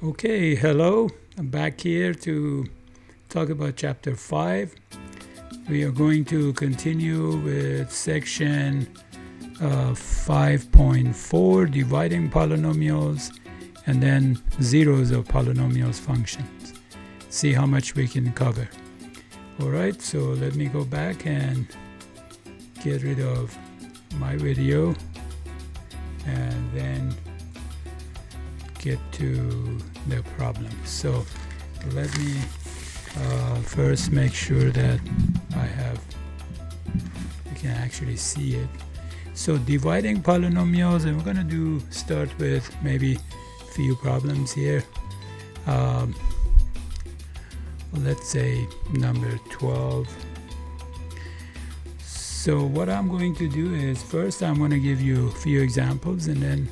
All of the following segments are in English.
Okay, hello. I'm back here to talk about chapter 5. We are going to continue with section 5.4, dividing polynomials, and then zeros of polynomials functions. See how much we can cover. Alright, so let me go back and get rid of my video and then get to the problem. So let me first make sure that you can actually see it. So dividing polynomials, and we're going to start with maybe a few problems here. Let's say number 12. So what I'm going to do is first I'm going to give you a few examples and then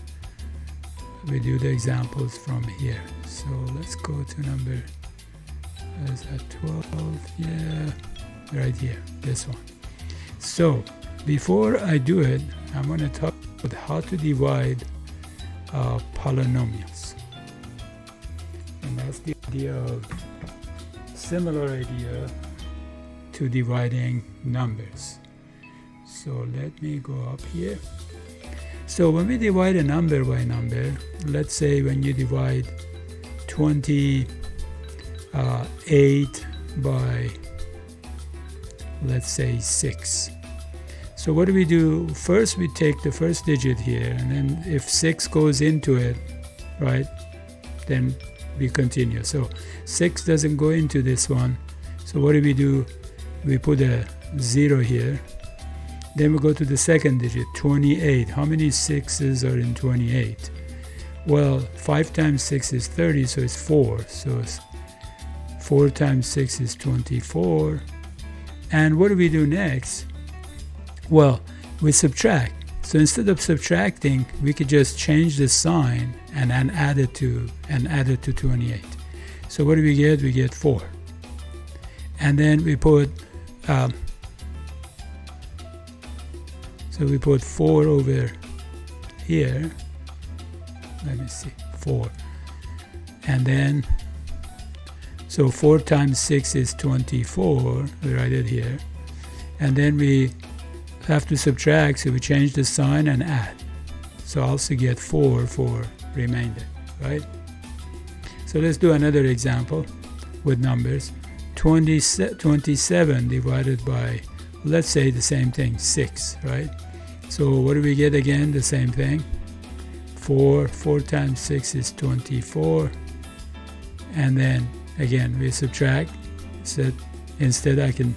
we do the examples from here. So let's go to number, is that 12? Yeah, right here, this one. So before I do it, I'm going to talk about how to divide polynomials. And that's the idea of, similar idea to dividing numbers. So let me go up here. So when we divide a number by number, let's say when you divide 28 by, let's say 6. So what do? First we take the first digit here, and then if 6 goes into it, right, then we continue. So 6 doesn't go into this one. So what do? We put a 0 here. Then we go to the second digit, 28. How many 6s are in 28? Well, 5 times 6 is 30, so it's 4. So 4 times 6 is 24. And what do we do next? Well, we subtract. So instead of subtracting, we could just change the sign and add it to 28. So what do we get? We get 4. And then we put so we put 4 over here. Let me see, 4. And then, so 4 times 6 is 24. We write it here. And then we have to subtract, so we change the sign and add. So I also get 4 for remainder, right? So let's do another example with numbers. 27 divided by, let's say the same thing, 6, right? So what do we get again? The same thing. 4 times 6 is 24. And then again, we subtract. So instead I can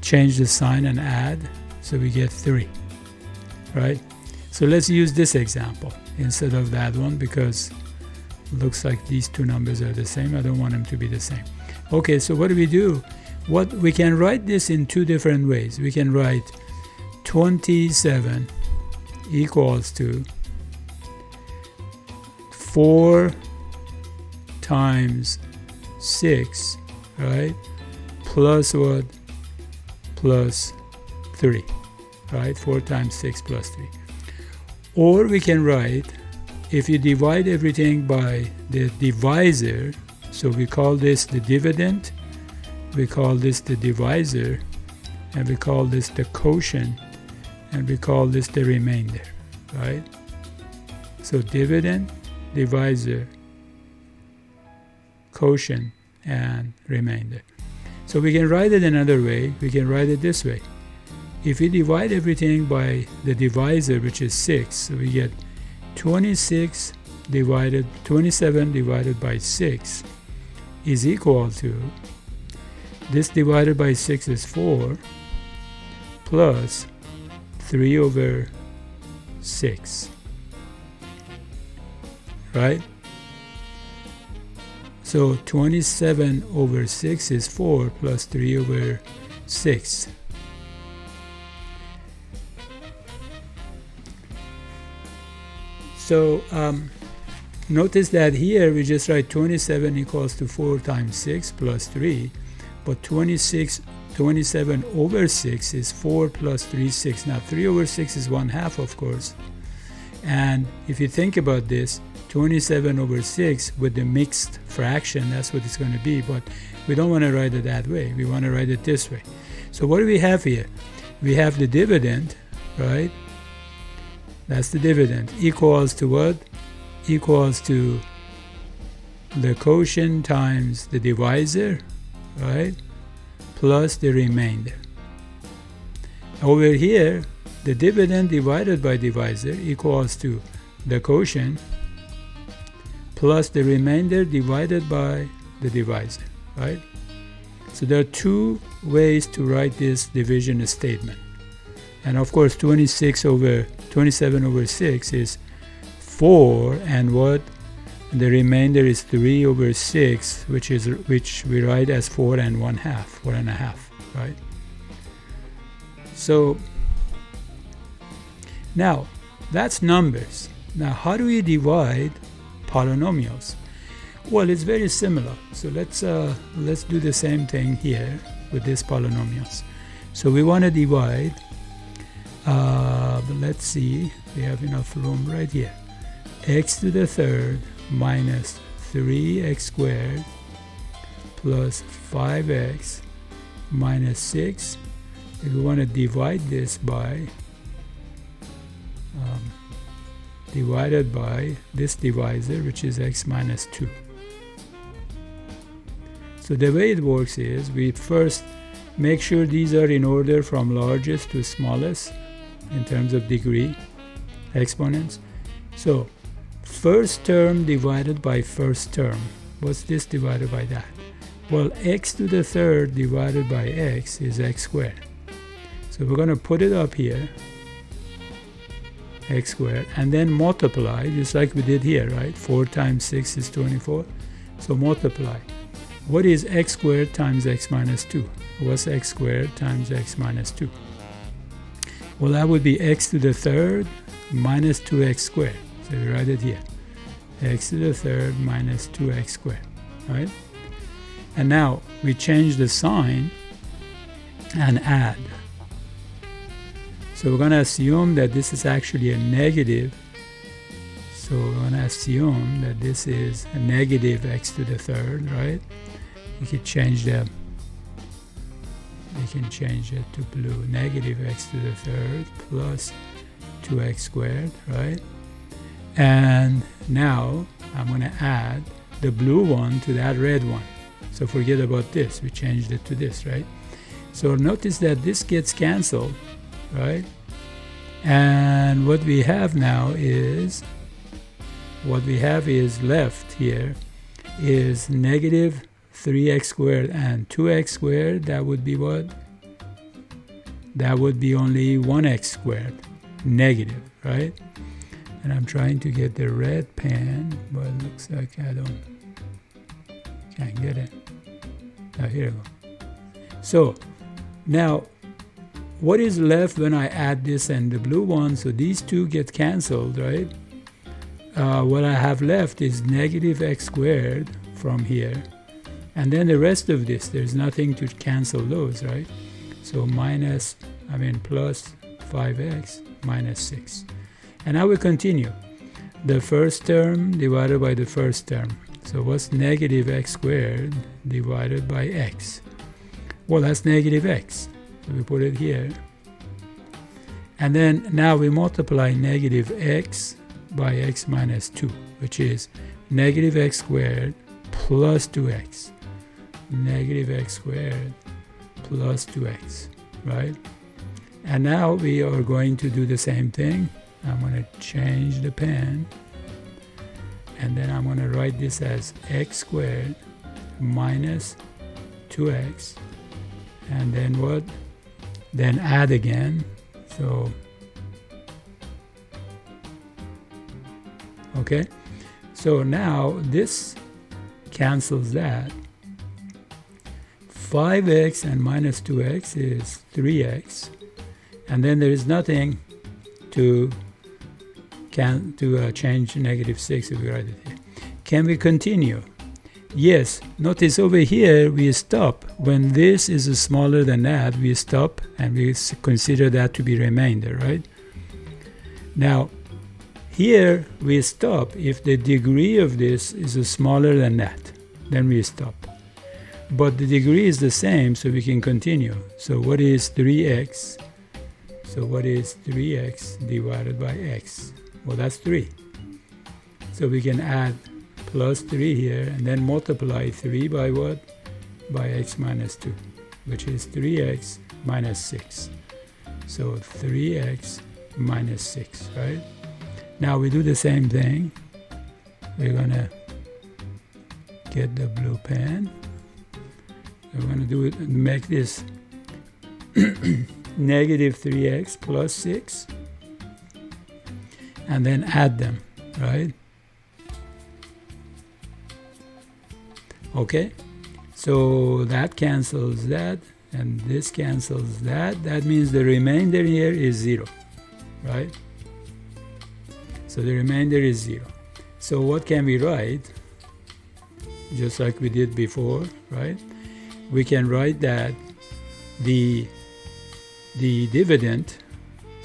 change the sign and add. So we get 3, right? So let's use this example instead of that one because it looks like these two numbers are the same. I don't want them to be the same. Okay, so what do? We can write this in two different ways. We can write 27 equals to 4 times 6, right? Plus what? Plus 3, right? 4 times 6 plus 3. Or we can write, if you divide everything by the divisor, so we call this the dividend, we call this the divisor, and we call this the quotient, and we call this the remainder, right? So dividend, divisor, quotient, and remainder. So we can write it another way. We can write it this way. If we divide everything by the divisor, which is 6, so we get 27 divided by 6 is equal to, this divided by 6 is 4, plus 3 over 6, right? So 27 over 6 is 4 plus 3 over 6. So notice that here we just write 27 equals to 4 times 6 plus 3, but 27 over 6 is 4 plus 3, 6. Now 3 over 6 is 1/2, of course. And if you think about this, 27 over 6 with the mixed fraction. That's what it's going to be, but we don't want to write it that way. We want to write it this way. So what do we have here? We have the dividend, right? That's the dividend, equals to what? Equals to the quotient times the divisor, right? Plus the remainder. Over here, the dividend divided by divisor equals to the quotient plus the remainder divided by the divisor, right? So there are two ways to write this division statement. And of course, 27 over 6 is 4, and what? The remainder is 3 over 6, which we write as 4 and 1/2, right? So now that's numbers. Now how do we divide polynomials? Well, it's very similar. So let's do the same thing here with these polynomials. So we want to divide. But let's see, we have enough room right here. X to the third minus 3x squared plus 5x minus 6. If we want to divide this by divided by this divisor, which is x minus 2. So the way it works is we first make sure these are in order from largest to smallest in terms of degree exponents. So first term divided by first term. What's this divided by that? Well, x to the third divided by x is x squared. So we're going to put it up here, x squared, and then multiply just like we did here, right? 4 times 6 is 24. So multiply. What is x squared times x minus 2? What's x squared times x minus 2? Well, that would be x to the third minus 2x squared. So we write it here. X to the third minus 2x squared, right? And now we change the sign and add. So we're going to assume that this is actually a negative. So we're going to assume that this is a negative x to the third, right? You can change it to blue. Negative x to the third plus 2x squared, right? And now I'm going to add the blue one to that red one. So forget about this. We changed it to this, right? So notice that this gets canceled, right? And what we have now is, left here is negative 3x squared and 2x squared. That would be what? That would be only 1x squared, negative, right? And I'm trying to get the red pen, but it looks like I can't get it. Oh, here we go. So now what is left when I add this and the blue one? So these two get canceled, right? What I have left is negative x squared from here. And then the rest of this, there's nothing to cancel those, right? So plus 5x minus 6. And now we continue. The first term divided by the first term. So what's negative x squared divided by x? Well, that's negative x. So we put it here. And then now we multiply negative x by x minus 2, which is negative x squared plus 2x. Negative x squared plus 2x, right? And now we are going to do the same thing. I'm going to change the pen. And then I'm going to write this as x squared minus 2x. And then what? Then add again. So, okay. So now this cancels that. 5x and minus 2x is 3x. And then there is nothing to change negative 6 if we write it here. Can we continue? Yes. Notice over here we stop. When this is smaller than that, we stop and we consider that to be remainder, right? Now, Here we stop if the degree of this is smaller than that. Then we stop. But the degree is the same, so we can continue. So what is 3x? So what is 3x divided by x? Well, that's 3. So we can add plus 3 here and then multiply 3 by what? By x minus 2, which is 3x minus 6. So 3x minus 6, right? Now we do the same thing. We're going to get the blue pen. We're going to do it, make this negative 3x plus 6 and then add them, right? Okay, so that cancels that and this cancels that. That means the remainder here is 0, right? So the remainder is 0. So what can we write? Just like we did before, right? We can write that the dividend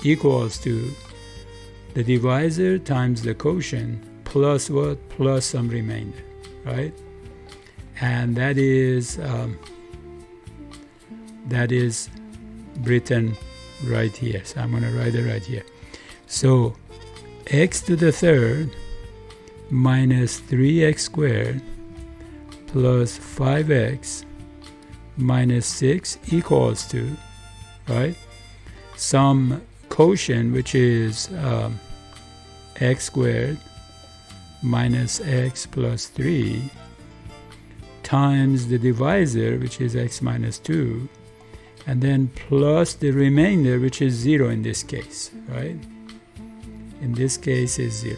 equals to the divisor times the quotient plus what? Plus some remainder, right? And that is written right here. So I'm going to write it right here. So x to the third minus 3x squared plus 5x minus 6 equals to, right, some quotient which is x squared minus x plus 3 times the divisor, which is x minus 2, and then plus the remainder, which is 0 in this case, right? In this case is 0.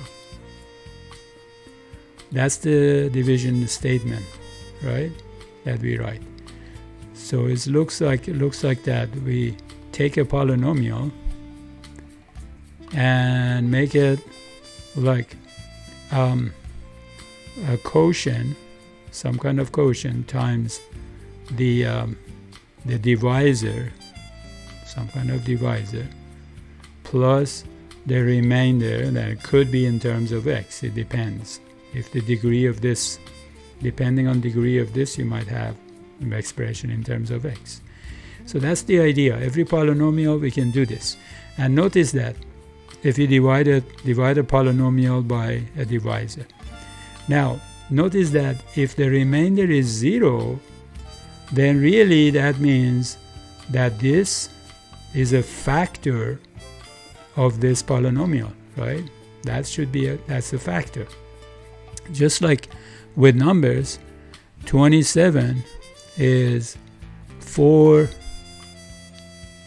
That's the division statement, right, that we write. So it looks like that we take a polynomial and make it like a quotient, some kind of quotient times the divisor, some kind of divisor, plus the remainder that could be in terms of x. It depends. If the degree of this, depending on degree of this, you might have an expression in terms of x. So that's the idea. Every polynomial we can do this. And notice that if you divide a polynomial by a divisor. Now, notice that if the remainder is 0, then really that means that this is a factor of this polynomial, right? That's a factor. Just like with numbers, 27 is 4.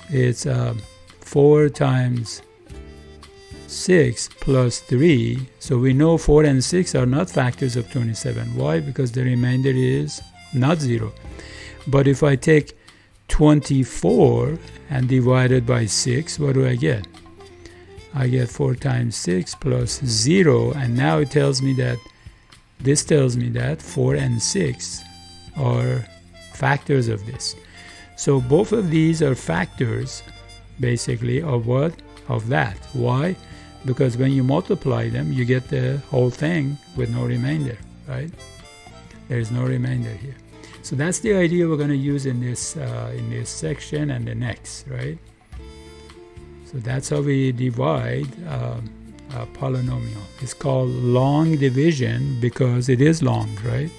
It's 4 times 6 plus 3. So we know 4 and 6 are not factors of 27. Why? Because the remainder is not 0. But if I take 24 and divide it by 6, what do I get? I get 4 times 6 plus 0, and now it tells me that, this tells me that 4 and 6 are factors of this. So both of these are factors, basically, of what? Of that. Why? Because when you multiply them, you get the whole thing with no remainder, right? There is no remainder here. So that's the idea we're going to use in this section and the next, right? So that's how we divide a polynomial. It's called long division because it is long, right?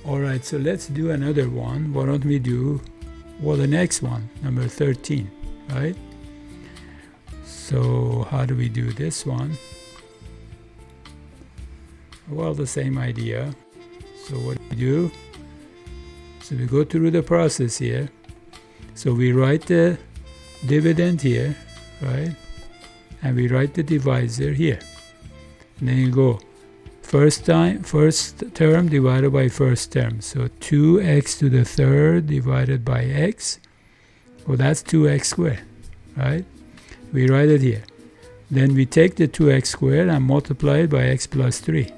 All right, so let's do another one. Why don't we do, well, the next one, number 13, right? So how do we do this one? Well, the same idea. So what do we do? So we go through the process here. So we write the dividend here, right? And we write the divisor here. And then you go first term divided by first term. So 2x to the third divided by x. Well, that's 2x squared, right? We write it here. Then we take the 2x squared and multiply it by x plus 3.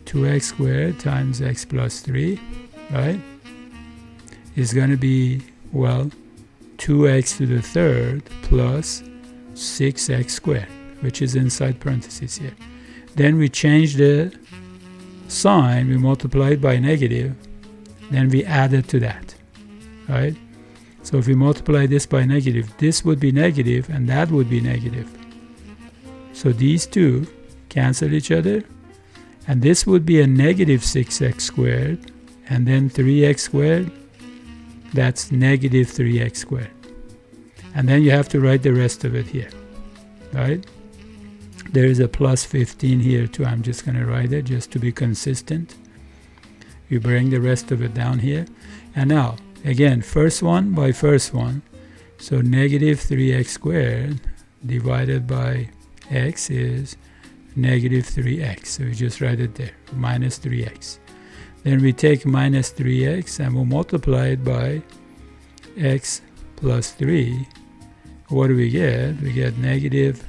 2x squared times x plus 3, right, is going to be, well, 2x to the third plus 6x squared, which is inside parentheses here. Then we change the sign, we multiply it by negative, then we add it to that, right? So if we multiply this by negative, this would be negative and that would be negative. So these two cancel each other, and this would be a negative 6x squared, and then 3x squared, that's negative 3x squared. And then you have to write the rest of it here, right? There is a plus 15 here too. I'm just going to write it just to be consistent. You bring the rest of it down here. And now, again, first one by first one. So negative 3x squared divided by x is negative 3x. So we just write it there, minus 3x. Then we take minus 3x and we'll multiply it by x plus 3. What do we get? We get negative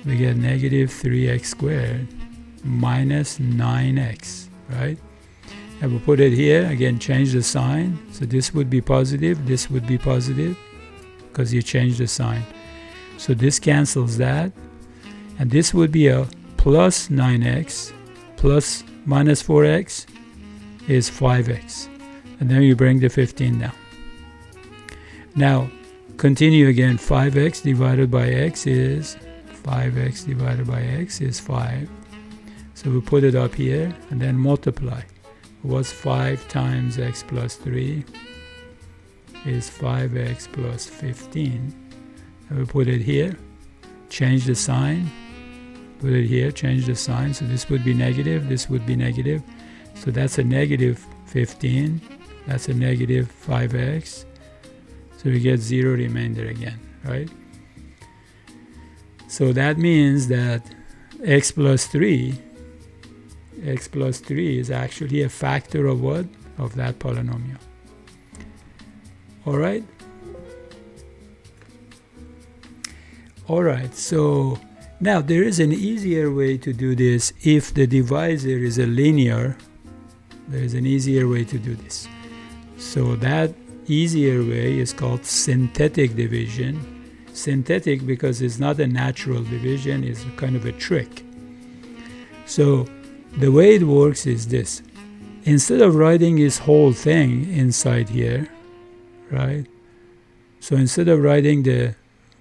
3x squared minus 9x, right? And we'll put it here, again change the sign. So this would be positive, this would be positive, because you changed the sign. So this cancels that, and this would be a plus 9x plus minus 4x is 5x. And then you bring the 15 down. Now, continue again, 5x divided by x is 5x divided by x is 5. So we put it up here and then multiply. What's 5 times x plus 3 is 5x plus 15. And we put it here, change the sign, put it here, change the sign. So this would be negative, this would be negative. So that's a negative 15, that's a negative 5x. So we get 0 remainder again, right? So that means that x plus 3 is actually a factor of what? Of that polynomial. All right? All right, so now there is an easier way to do this. If the divisor is a linear, there is an easier way to do this. So that easier way is called synthetic division. Synthetic because it's not a natural division, it's kind of a trick. So the way it works is this. Instead of writing this whole thing inside here, right? So instead of writing the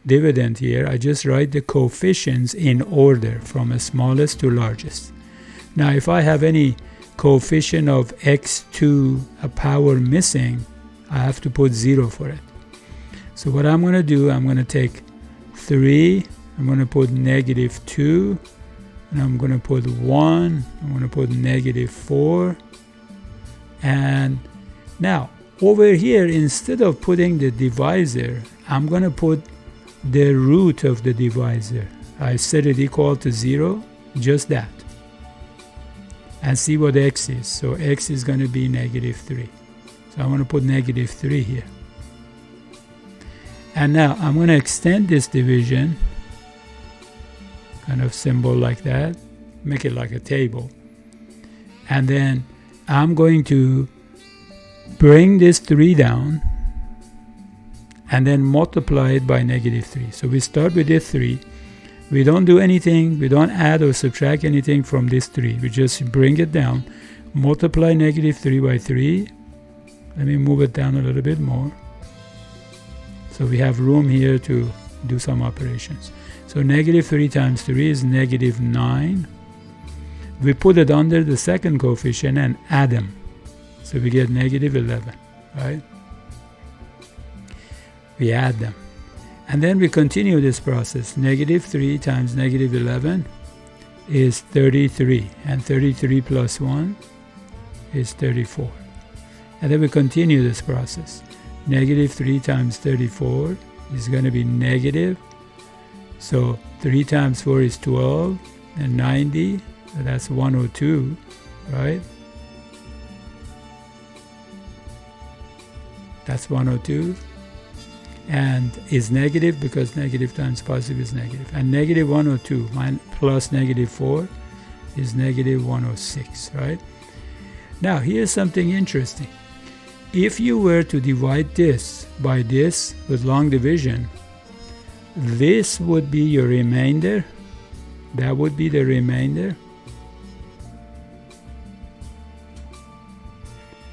dividend here, I just write the coefficients in order from the smallest to largest. Now if I have any coefficient of x to a power missing, I have to put 0 for it. So what I'm going to do, I'm going to take 3, I'm going to put negative 2, and I'm going to put 1, I'm going to put negative 4. And now over here, instead of putting the divisor, I'm going to put the root of the divisor. I set it equal to 0, just that. And see what x is. So x is going to be negative 3. So I'm going to put negative 3 here. And now I'm going to extend this division, kind of symbol like that, make it like a table. And then I'm going to bring this 3 down and then multiply it by negative 3. So we start with this 3. We don't do anything, we don't add or subtract anything from this 3. We just bring it down, multiply negative 3 by 3. Let me move it down a little bit more. So we have room here to do some operations. So negative 3 times 3 is negative 9. We put it under the second coefficient and add them. So we get negative 11, right? We add them. And then we continue this process. Negative 3 times negative 11 is 33. And 33 plus 1 is 34. And then we continue this process. Negative 3 times 34 is going to be negative. So 3 times 4 is 12. And 90, so that's 102, right? That's 102. And is negative because negative times positive is negative. And negative 102 plus negative 4 is negative 106, right? Now here's something interesting. If you were to divide this by this with long division, this would be your remainder. That would be the remainder.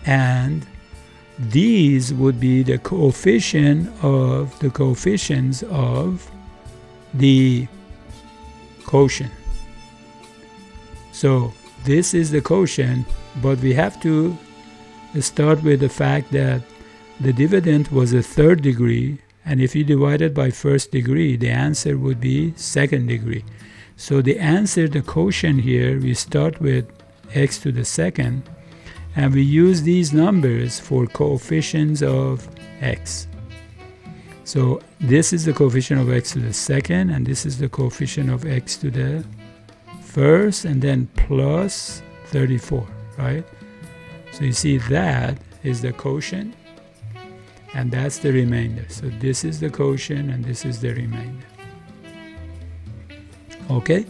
And these would be the coefficients of the quotient. So this is the quotient, but we have to start with the fact that the dividend was a third degree, and if you divide it by first degree, the answer would be second degree. So the answer, the quotient here, we start with x to the second, and we use these numbers for coefficients of x. So this is the coefficient of x to the second, and this is the coefficient of x to the first, and then plus 34, right? So you see that is the quotient, and that's the remainder. So this is the quotient, and this is the remainder. Okay?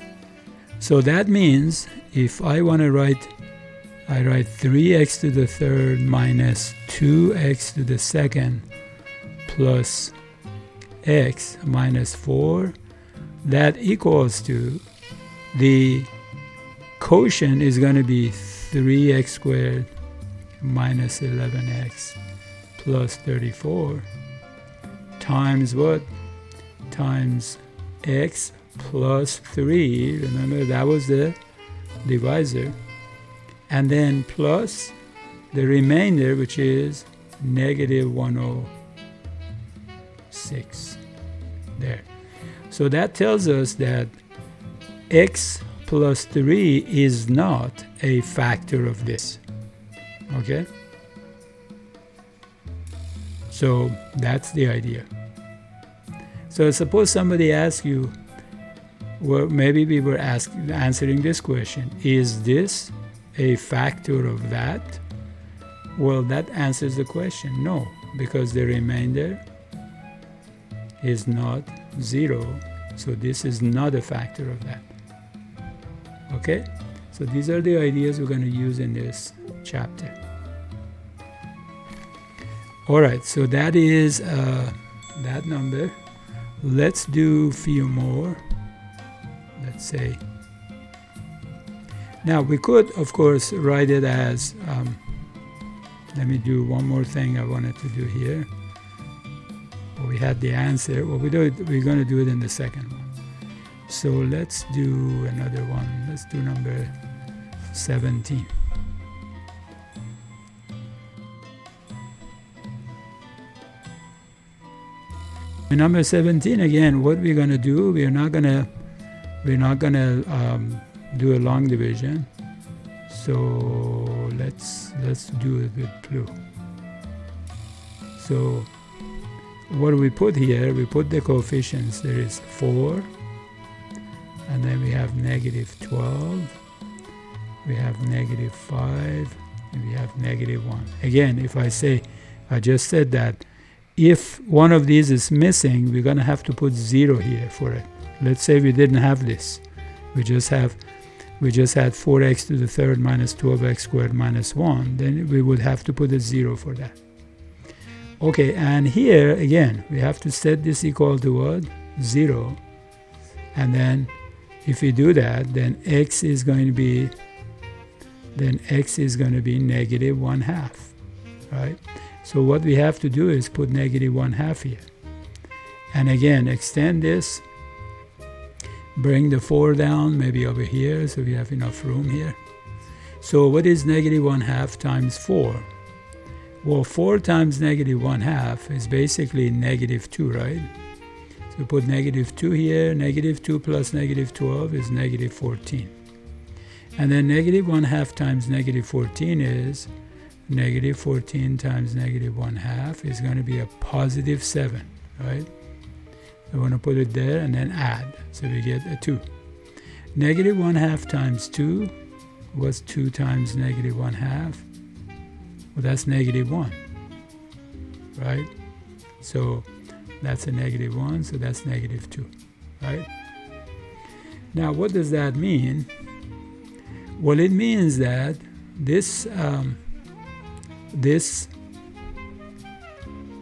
So that means if I want to write, I write 3x to the third minus 2x to the second plus x minus 4, that equals to, the quotient is going to be 3x squared minus 11x plus 34 times what? Times x plus 3. Remember, that was the divisor. And then plus the remainder, which is negative 106. There. So that tells us that x plus 3 is not a factor of this. Okay? So that's the idea. So suppose somebody asks you, well, maybe we were answering this question, is this a factor of that? Well, that answers the question, no, because the remainder is not 0, so this is not a factor of that. Okay? So these are the ideas we're going to use in this chapter. Alright, so that is that number. Let's do a few more. Let's say, now we could of course write it as, let me do one more thing I wanted to do here. Well, we had the answer. Well, we're going to do it in the second one. So let's do another one. Let's do number 17. In number 17, again, what we're going to do, we're not going to do a long division. So let's do it with blue. So what do we put here? We put the coefficients. There is 4, and then we have negative 12, we have negative 5, and we have negative 1. Again, if I say, I just said that if one of these is missing, we're going to have to put 0 here for it. Let's say we didn't have this. We just had 4x to the third minus 12x squared minus 1. Then we would have to put a 0 for that. Okay, and here again, we have to set this equal to what? 0. And then if we do that, then x is going to be negative 1/2, right? So what we have to do is put negative 1/2 here. And again, extend this, bring the 4 down, maybe over here, so we have enough room here. So what is negative 1/2 times 4? Well, 4 times negative 1/2 is basically negative 2, right? So we put negative 2 here. Negative 2 plus negative 12 is negative 14. And then negative 1/2 times negative 14 is negative 14 times negative 1/2 is going to be a positive 7, right? I want to put it there and then add. So we get a 2. Negative 1/2 times 2 was 2 times negative 1/2. Well, that's negative 1, right? So that's a negative 1, so that's negative 2, right? Now, what does that mean? Well, it means that this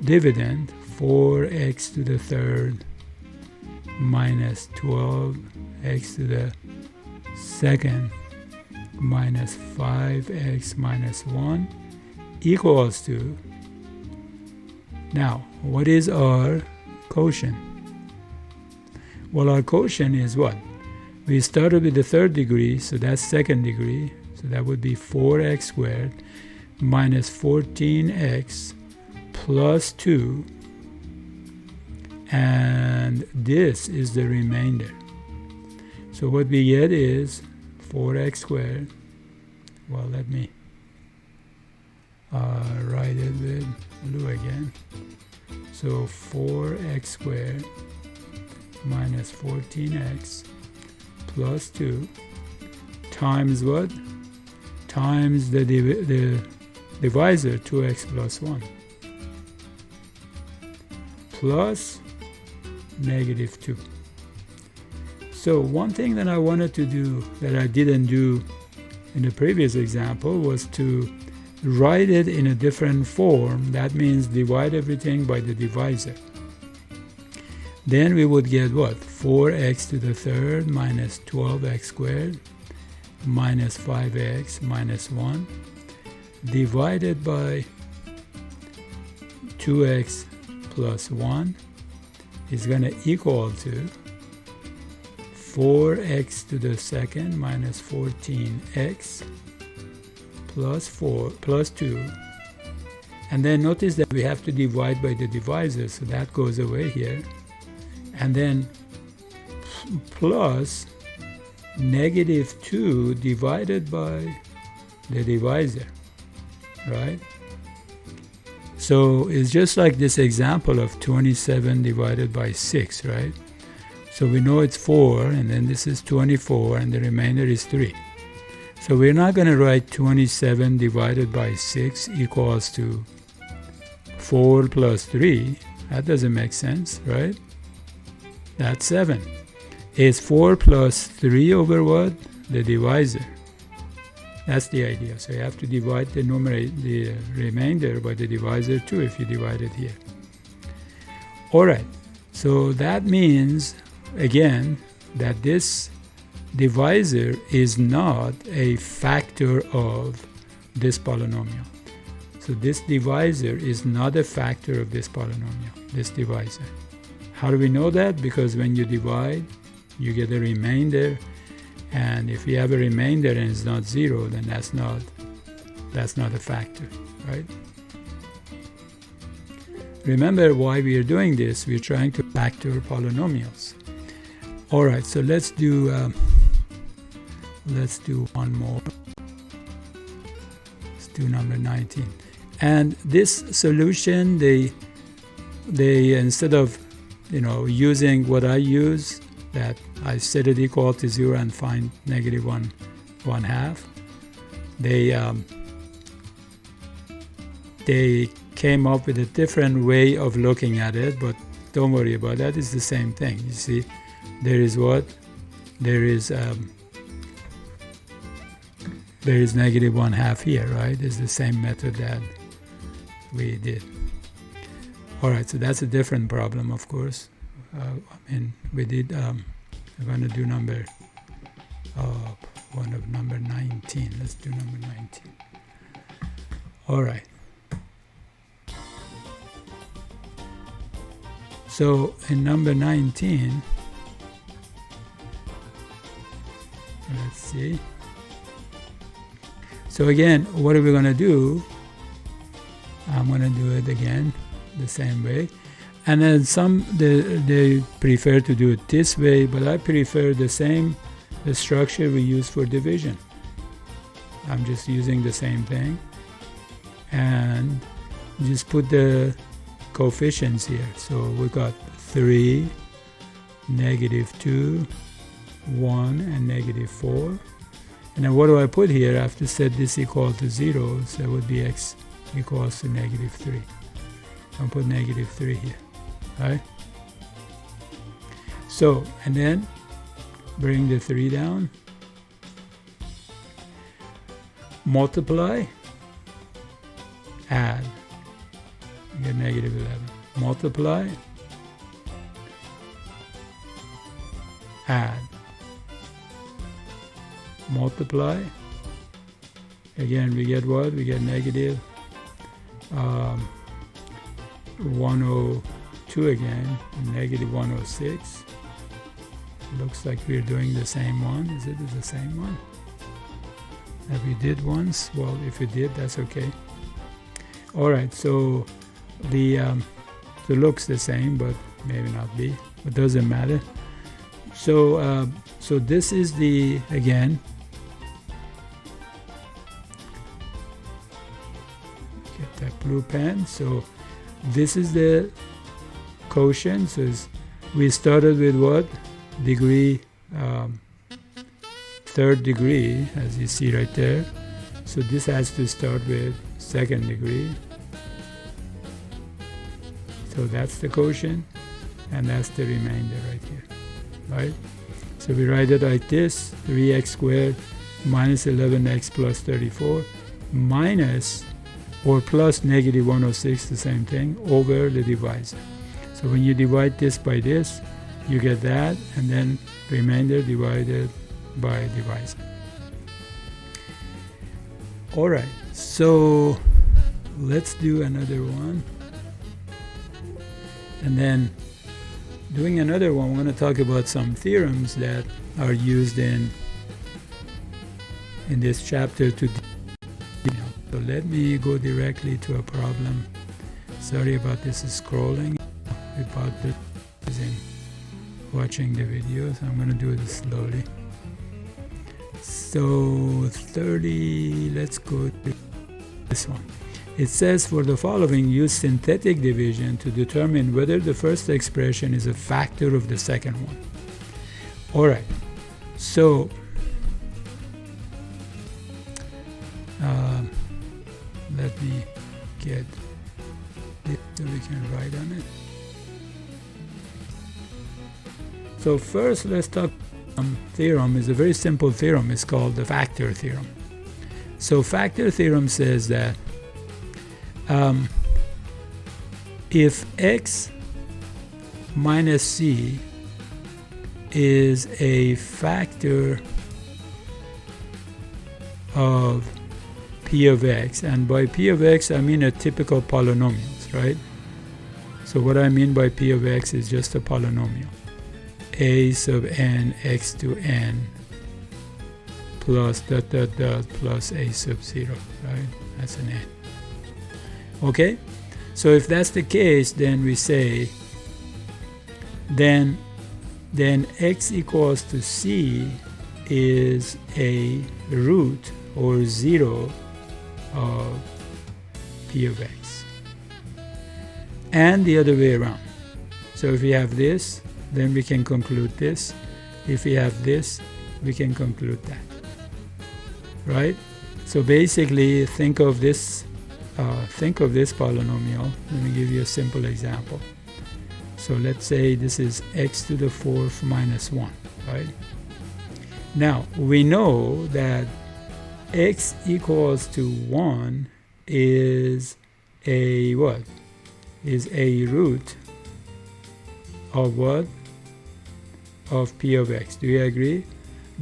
dividend, 4x to the third minus 12x to the second minus 5x minus 1 equals to, now what is our quotient? Well, our quotient is what? We started with the third degree, so that's second degree, so that would be 4x squared minus 14x plus 2, and this is the remainder. So what we get is 4x squared. Well, let me write it with blue again. So 4x squared minus 14x plus 2 times what? Times the divisor, 2x plus 1, plus negative 2. So one thing that I wanted to do that I didn't do in the previous example was to write it in a different form. That means divide everything by the divisor. Then we would get what? 4x to the third minus 12x squared minus 5x minus 1 divided by 2x plus 1 is going to equal to 4x to the second minus 14x plus 4 plus 2. And then notice that we have to divide by the divisor, so that goes away here. And then plus negative 2 divided by the divisor, right? So it's just like this example of 27 divided by 6, right? So we know it's 4, and then this is 24, and the remainder is 3. So we're not going to write 27 divided by 6 equals to 4 plus 3. That doesn't make sense, right? That's 7. It's 4 plus 3 over what? The divisor. That's the idea. So you have to divide the remainder by the divisor too if you divide it here. All right. So that means, again, that this divisor is not a factor of this polynomial. So this divisor is not a factor of this polynomial, this divisor. How do we know that? Because when you divide, you get a remainder, and if you have a remainder and it's not 0, then that's not a factor, right? Remember why we are doing this. We're trying to factor polynomials. All right, so let's do one more. Let's do number 19. And this solution, they instead of using what I use, that I set it equal to 0 and find negative 1/2, they came up with a different way of looking at it, but don't worry about that. It's the same thing. You see, there is what? There is negative 1/2 here, right? It's the same method that we did. All right, so that's a different problem, of course. We did, we're going to do number 19. Let's do number 19. All right. So in number 19, let's see. So again, what are we going to do? I'm going to do it again the same way. And then they prefer to do it this way, but I prefer the structure we use for division. I'm just using the same thing. And just put the coefficients here. So we got 3, -2, 1, and -4. And then what do I put here? I have to set this equal to 0, so it would be x equals to -3. I'll put -3 here, right? So, and then bring the 3 down, multiply, add, you get -11. Multiply, add, multiply. Again, we get what? We get negative 102 again, negative 106. Looks like we're doing the same one. Is it the same one that we did once? Well, if we did, that's okay. All right, so it looks the same, but maybe not be. It doesn't matter. So so this is the, again, get that blue pen. So this is the quotient. So we started with what? Degree, third degree, as you see right there. So this has to start with second degree. So that's the quotient, and that's the remainder right here, right? So we write it like this: 3x squared minus 11x plus 34 minus or plus negative 106, the same thing, over the divisor. So when you divide this by this, you get that, and then remainder divided by divisor. All right, so let's do another one. And then doing another one, we're going to talk about some theorems that are used in this chapter to, so let me go directly to a problem. Sorry about this scrolling. About this in watching the videos. I'm going to do this slowly. So 30, let's go to this one. It says, for the following, use synthetic division to determine whether the first expression is a factor of the second one. All right, so let me get this so we can write on it. So first, let's talk theorem. Is a very simple theorem. It's called the factor theorem. So factor theorem says that if x minus c is a factor of p of x, and by p of x I mean a typical polynomials, right? So what I mean by p of x is just a polynomial, a sub n x to n plus dot dot dot plus a sub 0, right? That's an n. Okay, so if that's the case, then we say then x equals to c is a root or 0 of p of x, and the other way around. So if we have this, then we can conclude this. If we have this, we can conclude that, right? So basically, think of this polynomial. Let me give you a simple example. So let's say this is x to the 4th minus 1, right? Now, we know that x equals to 1 is a what? Is a root of what? Of p of x. Do you agree?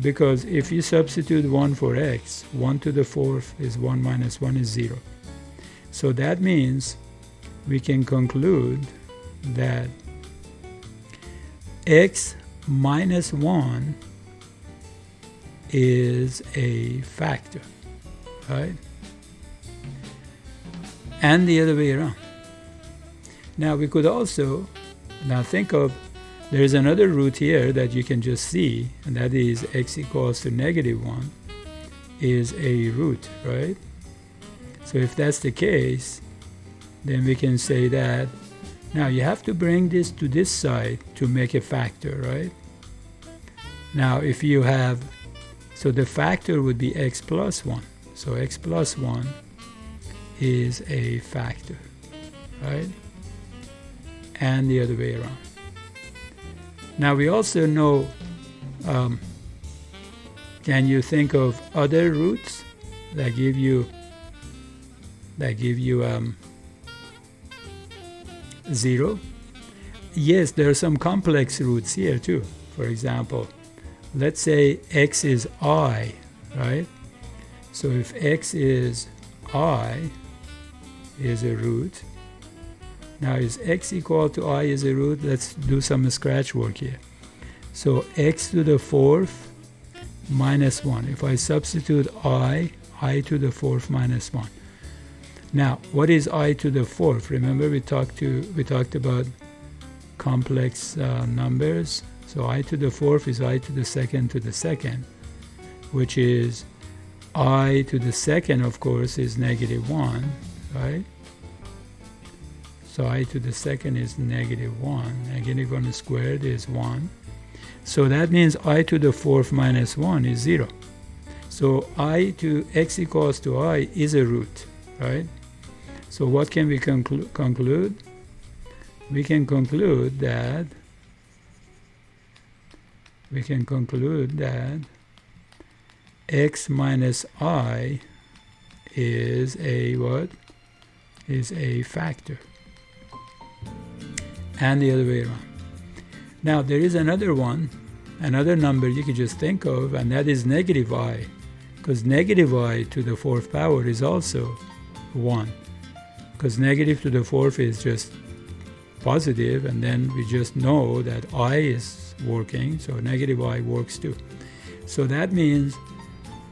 Because if you substitute 1 for x, 1 to the 4th is 1 minus 1 is 0. So that means we can conclude that x minus 1 is a factor, right? And the other way around. Now we could also, now think of, there's another root here that you can just see, and that is x equals to negative 1 is a root, right? So if that's the case, then we can say that, now you have to bring this to this side to make a factor, right? Now if you have, so the factor would be x plus 1. So x plus 1 is a factor, right? And the other way around. Now we also know, can you think of other roots that give you 0? Yes, there are some complex roots here too. For example, let's say x is I, right? So if x is I is a root, now is x equal to I is a root? Let's do some scratch work here. So x to the fourth minus 1. If I substitute I to the fourth minus 1. Now, what is I to the fourth? Remember we talked about complex numbers. So I to the fourth is I to the second, which is I to the second, of course, is -1, right? So I to the second is -1. -1 squared is 1. So that means I to the fourth minus 1 is 0. So I to x equals to I is a root, right? So what can we conclude? We can conclude that x minus I is a what? Is a factor. And the other way around. Now there is another number you could just think of, and that is negative I, because negative I to the fourth power is also 1, because negative to the fourth is just positive, and then we just know that I is working, so negative I works too. So that means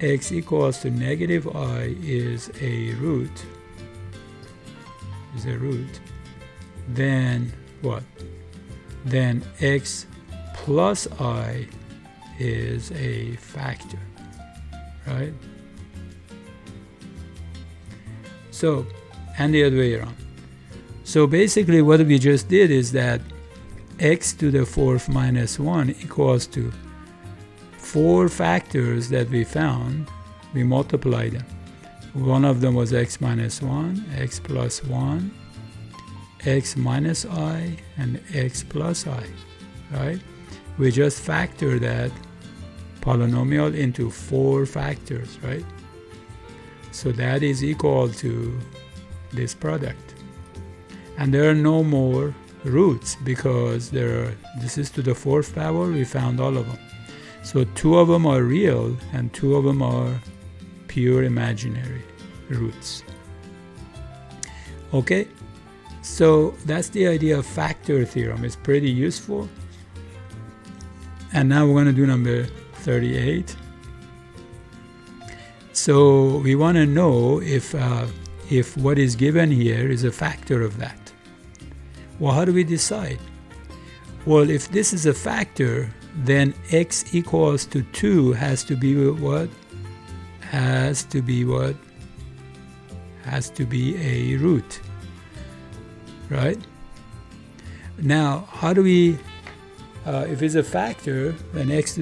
x equals to negative I is a root, then what? Then x plus I is a factor, right? So, and the other way around. So basically what we just did is that x to the fourth minus 1 equals to 4 factors that we found. We multiply them. One of them was x minus 1, x plus 1, x minus I, and x plus I, right? We just factor that polynomial into 4 factors, right? So that is equal to this product. And there are no more roots because this is to the fourth power, we found all of them. So 2 of them are real and 2 of them are pure imaginary roots. Okay? So that's the idea of factor theorem. It's pretty useful. And now we're going to do number 38. So we want to know if what is given here is a factor of that. Well, how do we decide? Well, if this is a factor, then x equals to 2 has to be what? Has to be a root. Right? Now, how do we, if it's a factor, then x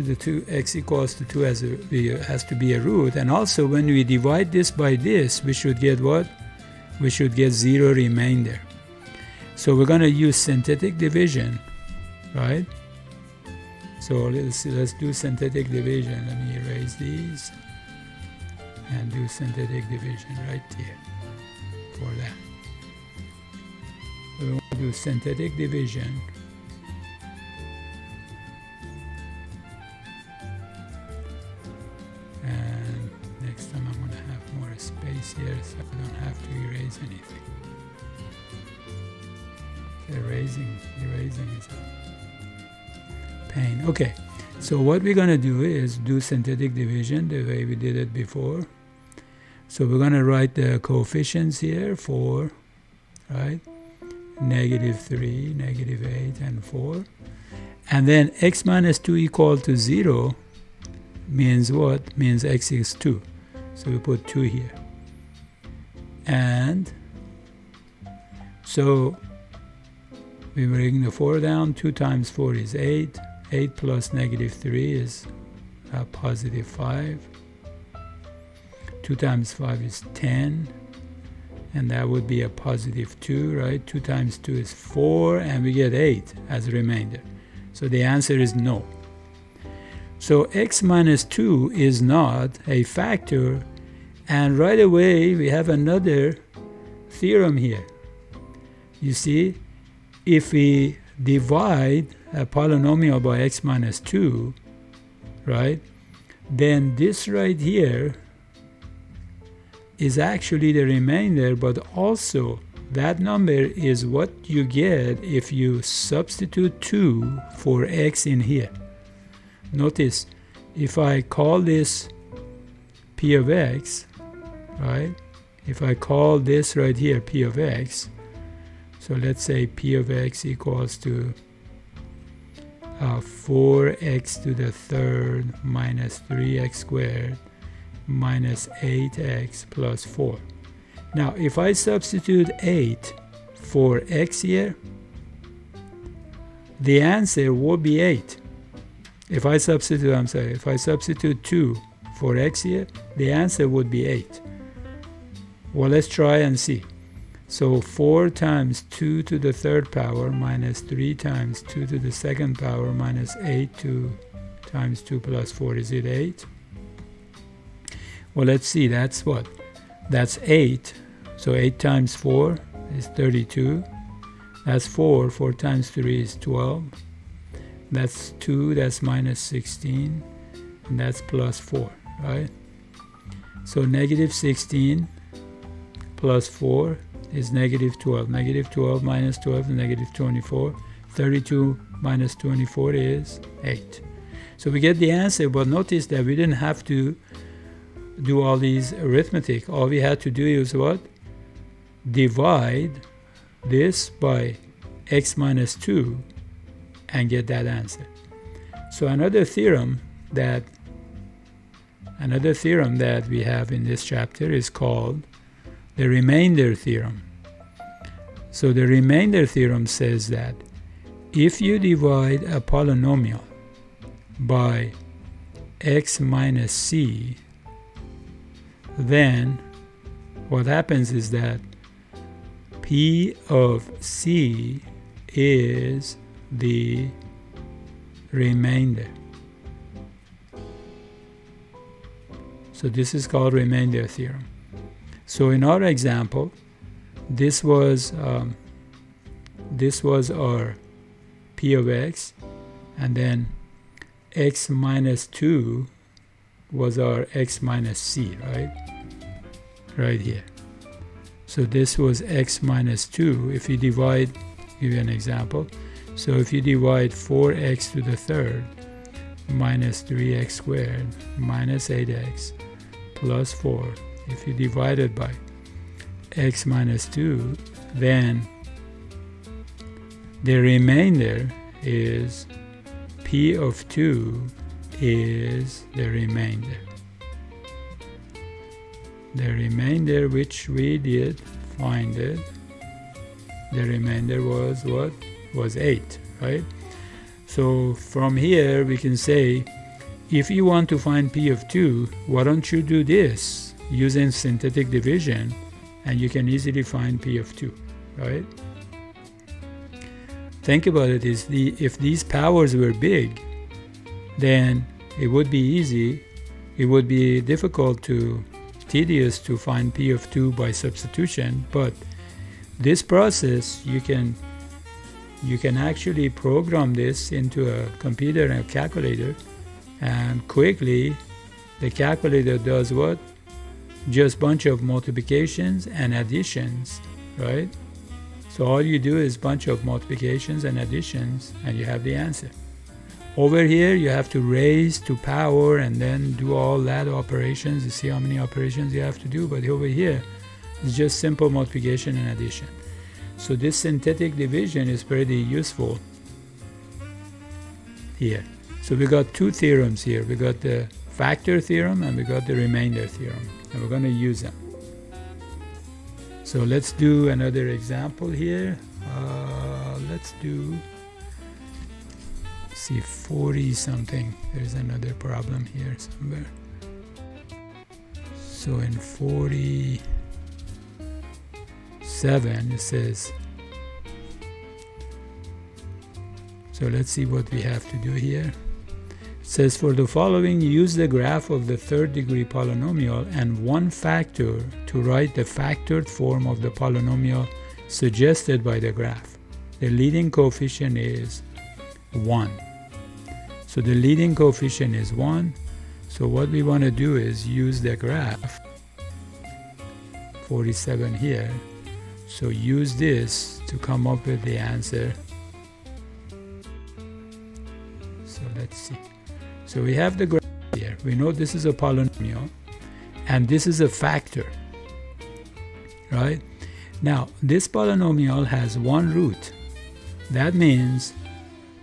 equals to 2 has to be a root. And also, when we divide this by this, we should get what? We should get 0 remainder. So we're going to use synthetic division, right? So let's do synthetic division. Let me erase these and do synthetic division right here for that. We want to do synthetic division. And next time I'm going to have more space here so I don't have to erase anything. Erasing is a pain. Okay, so what we're going to do is do synthetic division the way we did it before. So we're going to write the coefficients here for, right? -3, -8, and 4. And then x minus 2 equal to 0 means what? Means x is 2. So we put 2 here. And so we bring the 4 down. 2 times 4 is 8. 8 plus -3 is positive 5. 2 times 5 is 10. And that would be a positive 2, right? 2 times 2 is 4, and we get 8 as a remainder. So the answer is no. So x minus 2 is not a factor, and right away we have another theorem here. You see, if we divide a polynomial by x minus 2, right, then this right here is actually the remainder, but also that number is what you get if you substitute 2 for x in here. Notice, if I call this p of x, right, if I call this right here p of x, so let's say p of x equals to 4x to the third minus 3x squared minus 8x plus 4. Now, if I substitute 8 for x here, the answer will be 8. If I substitute 2 for x here, the answer would be 8. Well, let's try and see. So 4 times 2 to the third power minus 3 times 2 to the second power minus 8 times 2 plus 4, is it 8? Well, let's see, that's what? That's 8. So 8 times 4 is 32. That's 4. 4 times 3 is 12. That's 2. That's minus 16. And that's plus 4, right? So negative 16 plus 4 is negative 12. Negative 12 minus 12 is negative 24. 32 minus 24 is 8. So we get the answer, but notice that we didn't have to do all these arithmetic. All we had to do is what? Divide this by x minus 2 and get that answer. So another theorem that we have in this chapter is called the remainder theorem. So the remainder theorem says that if you divide a polynomial by x minus c, then what happens is that p of c is the remainder. So this is called remainder theorem. So in our example, this was our p of x, and then x minus 2 was our x minus c, right? Right here. So this was x minus 2. If you divide, give you an example. So if you divide 4x to the third minus 3x squared minus 8x plus 4, if you divide it by x minus 2, then the remainder is p of 2 is the remainder. The remainder, which we did find it, the remainder was what? Was 8, right? So from here we can say, if you want to find p of 2, why don't you do this using synthetic division, and you can easily find p of 2, right? Think about it, if these powers were big, then it would be easy. It would be tedious to find p of 2 by substitution, but this process, you can actually program this into a computer and a calculator, and quickly the calculator does what? Just bunch of multiplications and additions, right? So all you do is bunch of multiplications and additions, and you have the answer. Over here, you have to raise to power and then do all that operations. You see how many operations you have to do, but over here, it's just simple multiplication and addition. So this synthetic division is pretty useful here. So we got two theorems here. We got the factor theorem and we got the remainder theorem, and we're going to use them. So let's do another example here. Let's do, see, 40 something. There's another problem here somewhere. So in 47 it says, so let's see what we have to do here. It says, for the following, use the graph of the third degree polynomial and one factor to write the factored form of the polynomial suggested by the graph. The leading coefficient is 1. So the leading coefficient is 1. So what we want to do is use the graph 47 here. So use this to come up with the answer. So let's see. So we have the graph here. We know this is a polynomial and this is a factor, right? Now this polynomial has one root. That means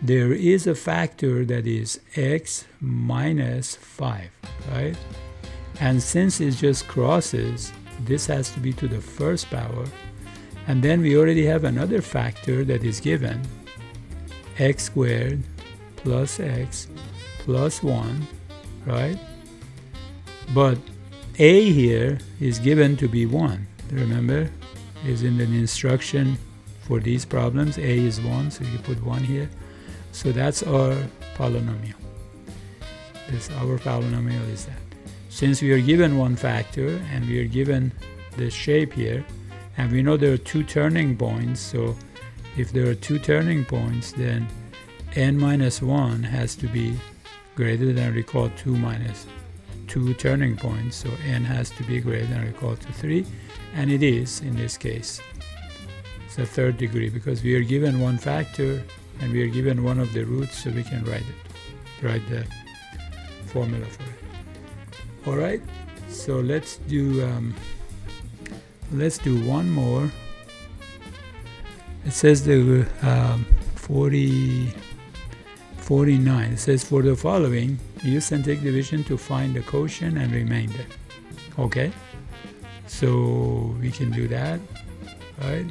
there is a factor that is x minus 5, right? And since it just crosses, this has to be to the first power. And then we already have another factor that is given, x squared plus x plus 1, right? But a here is given to be 1. Remember, is in the instruction for these problems, a is 1, so you put 1 here. So that's our polynomial. Our polynomial is that. Since we are given one factor and we are given the shape here, and we know there are two turning points, so if there are two turning points, then n minus 1 has to be greater than or equal to minus 2 turning points, so n has to be greater than or equal to 3, and it is in this case. It's a third degree because we are given one factor and we are given one of the roots, so we can write the formula for it. All right, so let's do one more. It says the 49. It says for the following, use synthetic division to find the quotient and remainder. Okay, so we can do that, right?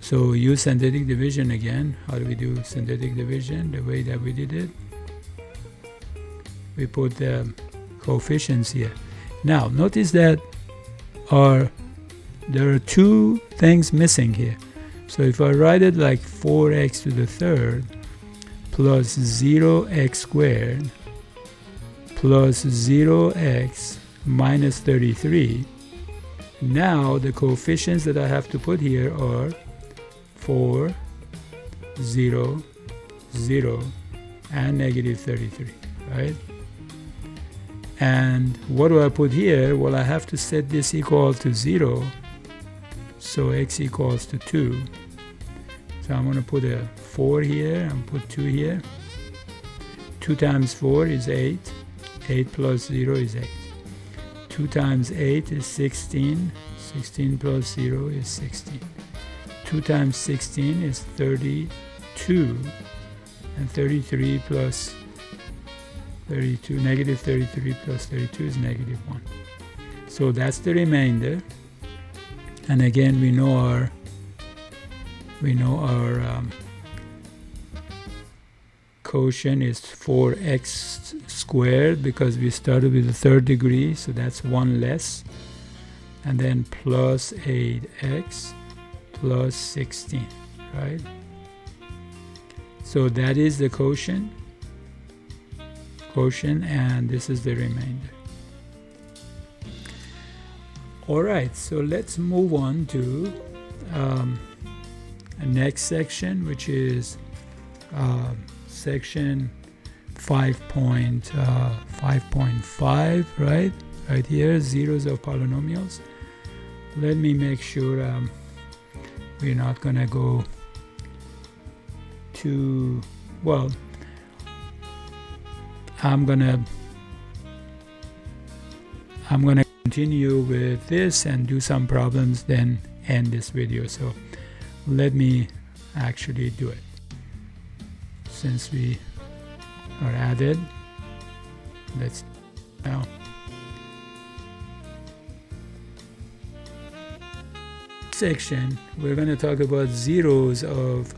So use synthetic division again. How do we do synthetic division? The way that we did it, we put the coefficients here. Now notice that there are two things missing here. So if I write it like 4x to the third plus 0x squared plus 0x minus 33, now the coefficients that I have to put here are 4, 0, 0, and negative 33, right? And what do I put here? Well, I have to set this equal to 0, so x equals to 2. So I'm going to put a 4 here and put 2 here. 2 times 4 is 8. 8 plus 0 is 8. 2 times 8 is 16. 16 plus 0 is 16. 2 times 16 is 32. And 33 plus 32, negative 33 plus 32 is negative 1. So that's the remainder. And again, we know our quotient is 4x squared because we started with the third degree, so that's 1 less. And then plus 8x plus 16, right? So that is the quotient, and this is the remainder. All right, so let's move on to the next section, which is section 5.5, right here, zeros of polynomials. Let me make sure we're not gonna go too well. I'm gonna continue with this and do some problems, then end this video. So let me actually do it. Since we are at it, let's now. Section, we're going to talk about zeros of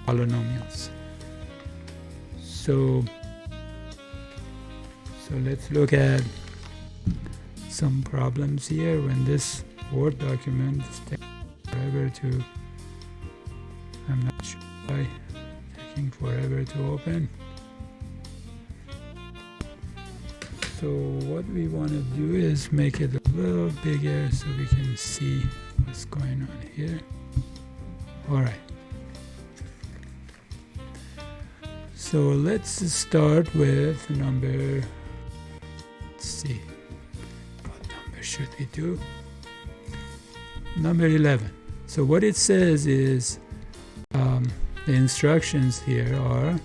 polynomials. So let's look at some problems here. When this Word document is taking forever to, I'm not sure why, taking forever to open. So what we want to do is make it a little bigger so we can see what's going on here. All right. So let's start with number, let's see, what number should we do? Number 11. So what it says is, the instructions here are,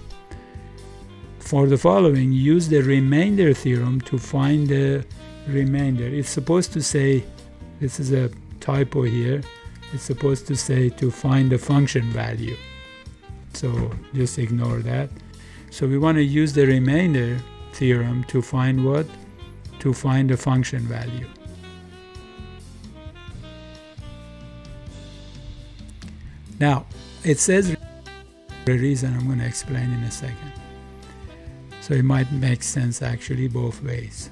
for the following, use the remainder theorem to find the remainder. It's supposed to say, this is a typo here, it's supposed to say to find the function value. So just ignore that. So we want to use the remainder theorem to find what? To find the function value. Now, it says a reason I'm going to explain in a second. So it might make sense actually both ways.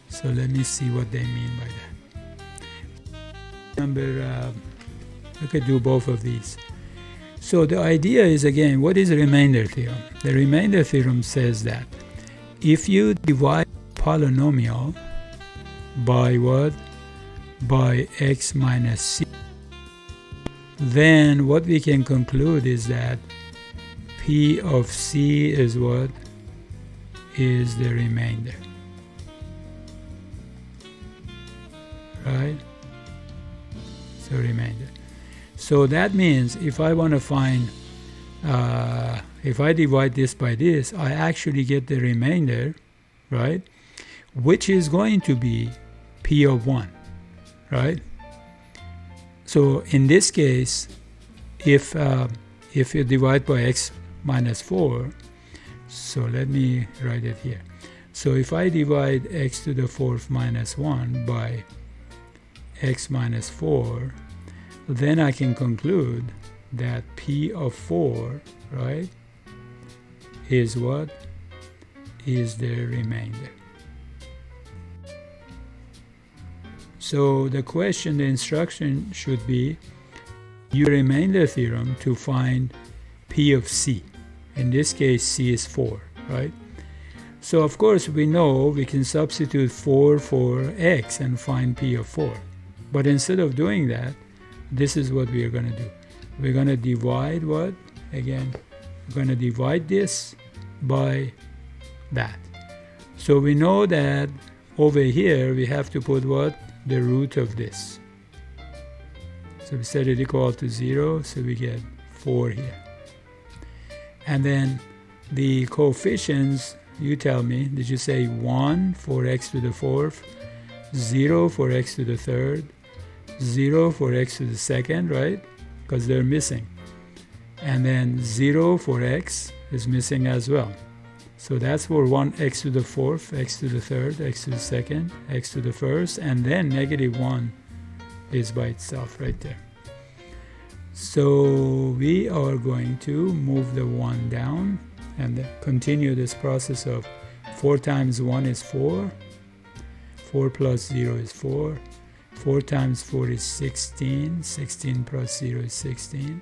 So let me see what they mean by that. We could do both of these. So the idea is, again, what is a remainder theorem? The remainder theorem says that if you divide polynomial by what? By x minus c, then what we can conclude is that p of c is what? Is the remainder. Right? So remainder. So that means if I want to find, if I divide this by this, I actually get the remainder, right? Which is going to be p of 1, right? So in this case, if you divide by x minus 4, so let me write it here. So if I divide x to the 4th minus 1 by x minus 4, then I can conclude that p of 4, right, is what? Is the remainder. So the question, the instruction should be, use remainder theorem to find p of c. In this case, c is 4, right? So of course we know we can substitute 4 for x and find p of 4. But instead of doing that, this is what we are going to do. We're going to divide what? Again, we're going to divide this by that. So we know that over here we have to put what? The root of this. So we set it equal to 0, so we get 4 here. And then the coefficients, you tell me, did you say 1 for x to the 4th, 0 for x to the 3rd, 0 for x to the 2nd, right? Because they're missing. And then 0 for x is missing as well. So that's for 1 x to the 4th, x to the 3rd, x to the 2nd, x to the 1st, and then negative 1 is by itself right there. So we are going to move the 1 down and continue this process of 4 times 1 is 4, 4 plus 0 is 4, 4 times 4 is 16, 16 plus 0 is 16,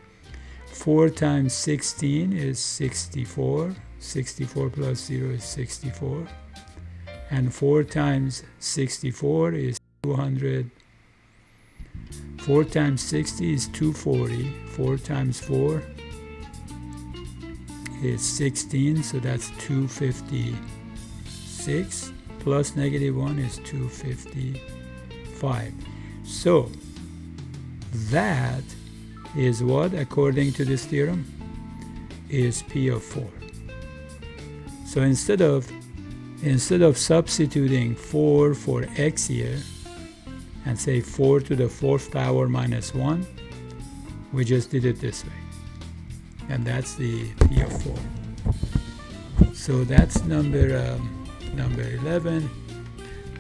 4 times 16 is 64, 64 plus 0 is 64, and 4 times 64 is 200, 4 times 60 is 240, 4 times 4 is 16, so that's 256, plus negative 1 is 255. So that is what, according to this theorem, is p of 4. So instead of substituting 4 for x here and say 4 to the 4th power minus 1, we just did it this way. And that's the p of 4. So that's number 11.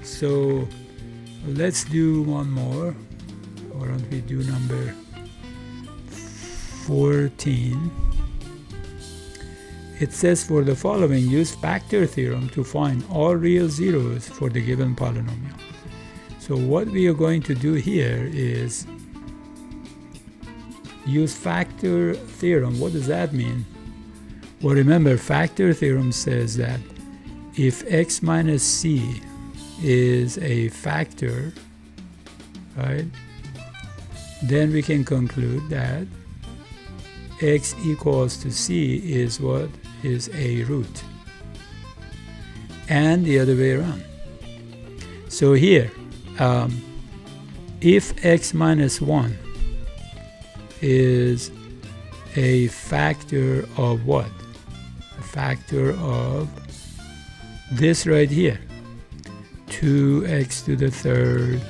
So let's do one more. Why don't we do number 14? It says, for the following, use factor theorem to find all real zeros for the given polynomial. So what we are going to do here is use factor theorem. What does that mean? Well, remember, factor theorem says that if x minus c is a factor, right, then we can conclude that x equals to c is what? Is a root. And the other way around. So here, if x minus 1 is a factor of what? A factor of this right here. 2x to the third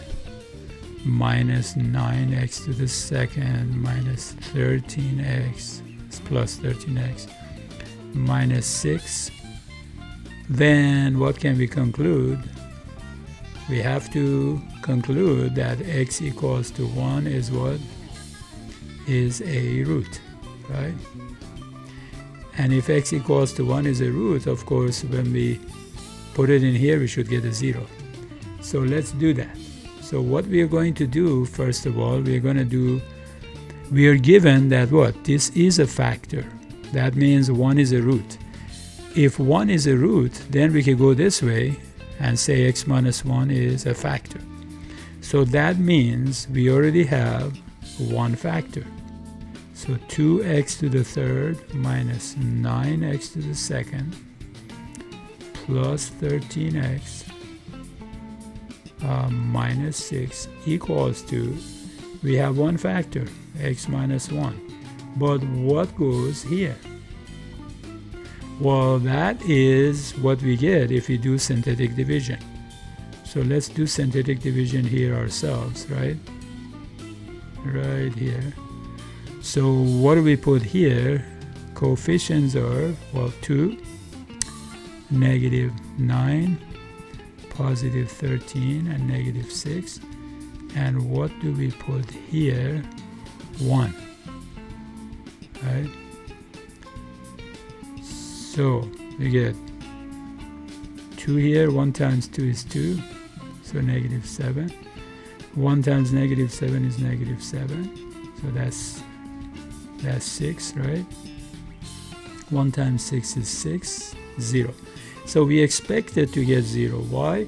minus 9x to the second minus 13x plus 13x minus 6. Then what can we conclude? We have to conclude that x equals to 1 is what? Is a root, right? And if x equals to 1 is a root, of course, when we put it in here, we should get a 0. So let's do that. So what we are going to do, first of all, we are given that what? This is a factor. That means 1 is a root. If 1 is a root, then we can go this way and say x minus 1 is a factor. So that means we already have one factor. So 2x to the third minus 9x to the second plus 13x minus 6 equals to, we have one factor, x minus 1. But what goes here? Well, that is what we get if we do synthetic division. So let's do synthetic division here ourselves, right? Right here. So what do we put here? Coefficients are, well, 2, negative 9, positive 13, and negative 6. And what do we put here? 1, right? So we get 2 here. 1 times 2 is 2, so negative 7. 1 times negative 7 is negative 7, so that's 6, right? 1 times 6 is 6, 0. So we expected to get 0. Why?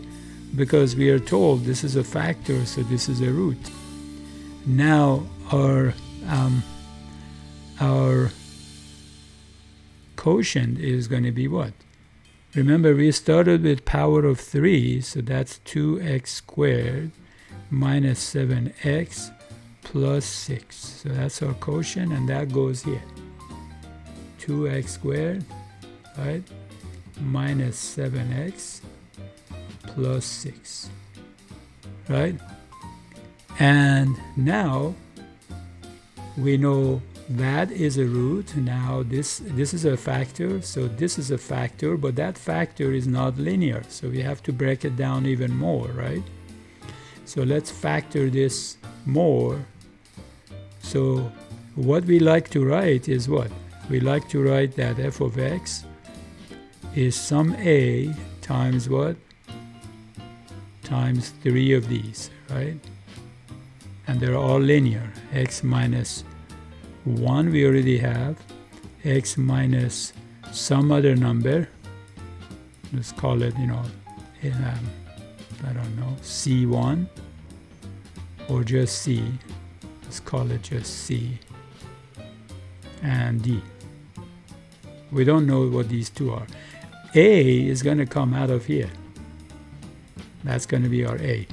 Because we are told this is a factor, so this is a root. Now our quotient is going to be what? Remember, we started with power of 3, so that's 2x squared minus 7x plus 6. So that's our quotient, and that goes here. 2x squared, right, minus 7x plus 6, right? And now we know that is a root. Now this is a factor, so this is a factor, but that factor is not linear, so we have to break it down even more, right? So let's factor this more. So what we like to write is what? We like to write that f of x is sum a times what? Times 3 of these, right? And they're all linear. X minus 1 we already have, x minus some other number, let's call it, I don't know, C1, or just C, let's call it just C, and D. We don't know what these two are. A is going to come out of here. That's going to be our A.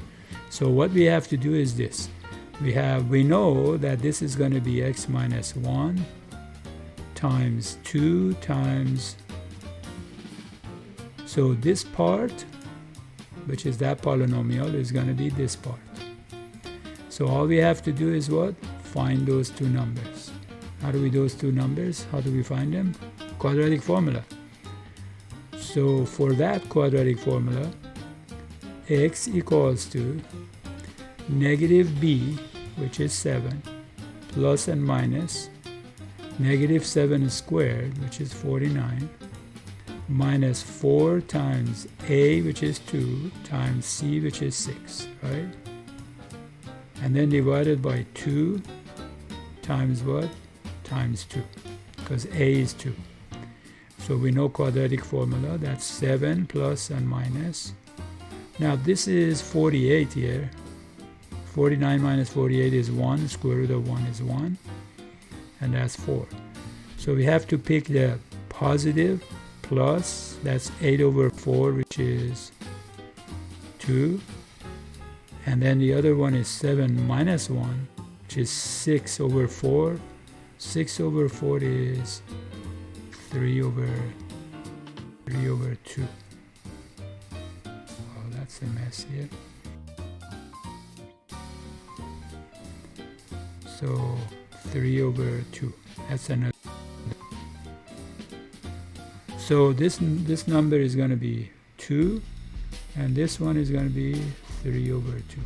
So what we have to do is this. We know that this is going to be x minus 1 times 2 times, so this part, which is that polynomial, is going to be this part. So all we have to do is what? Find those two numbers. How do we those two numbers? How do we find them? Quadratic formula. So for that quadratic formula, x equals to negative b, which is 7, plus and minus negative 7 squared, which is 49, minus 4 times a, which is 2, times c, which is 6, right? And then divided by 2 times what? Times 2, because a is 2. So we know quadratic formula, that's 7 plus and minus. Now this is 48 here. 49 minus 48 is 1, square root of 1 is 1, and that's 4. So we have to pick the positive plus, that's 8 over 4, which is 2. And then the other one is 7 minus 1, which is 6 over 4. 6 over 4 is 3 over 2. Oh, that's a mess here. So 3 over 2. That's another. So this number is going to be 2, and this one is going to be 3 over 2.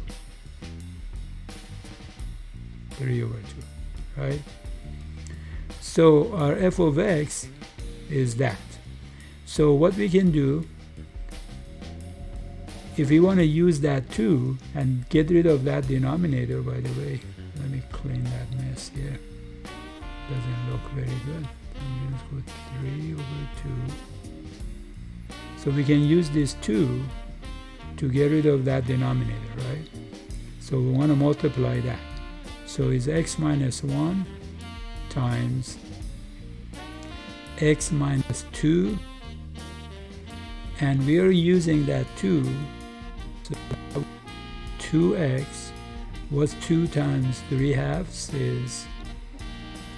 3 over 2, right? So our f of x is that. So what we can do, if we want to use that 2 and get rid of that denominator, by the way, let me clean that mess here. Doesn't look very good. I'm just put 3 over 2. So we can use this 2 to get rid of that denominator, right? So we want to multiply that. So it's x minus 1 times x minus 2, and we are using that 2, so 2x, what's 2 times 3 halves is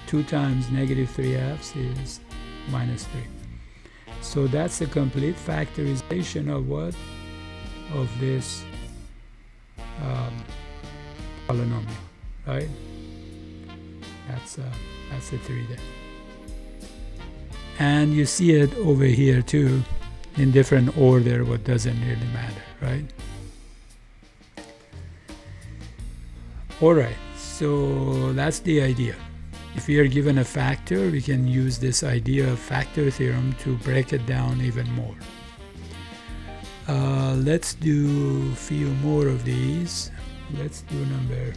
2 times negative 3 halves is minus 3. So that's a complete factorization of what? Of this polynomial, right? That's a 3 there. And you see it over here too, in different order, what doesn't really matter, right? Alright, so that's the idea. If we are given a factor, we can use this idea of factor theorem to break it down even more. Let's do a few more of these. Let's do number,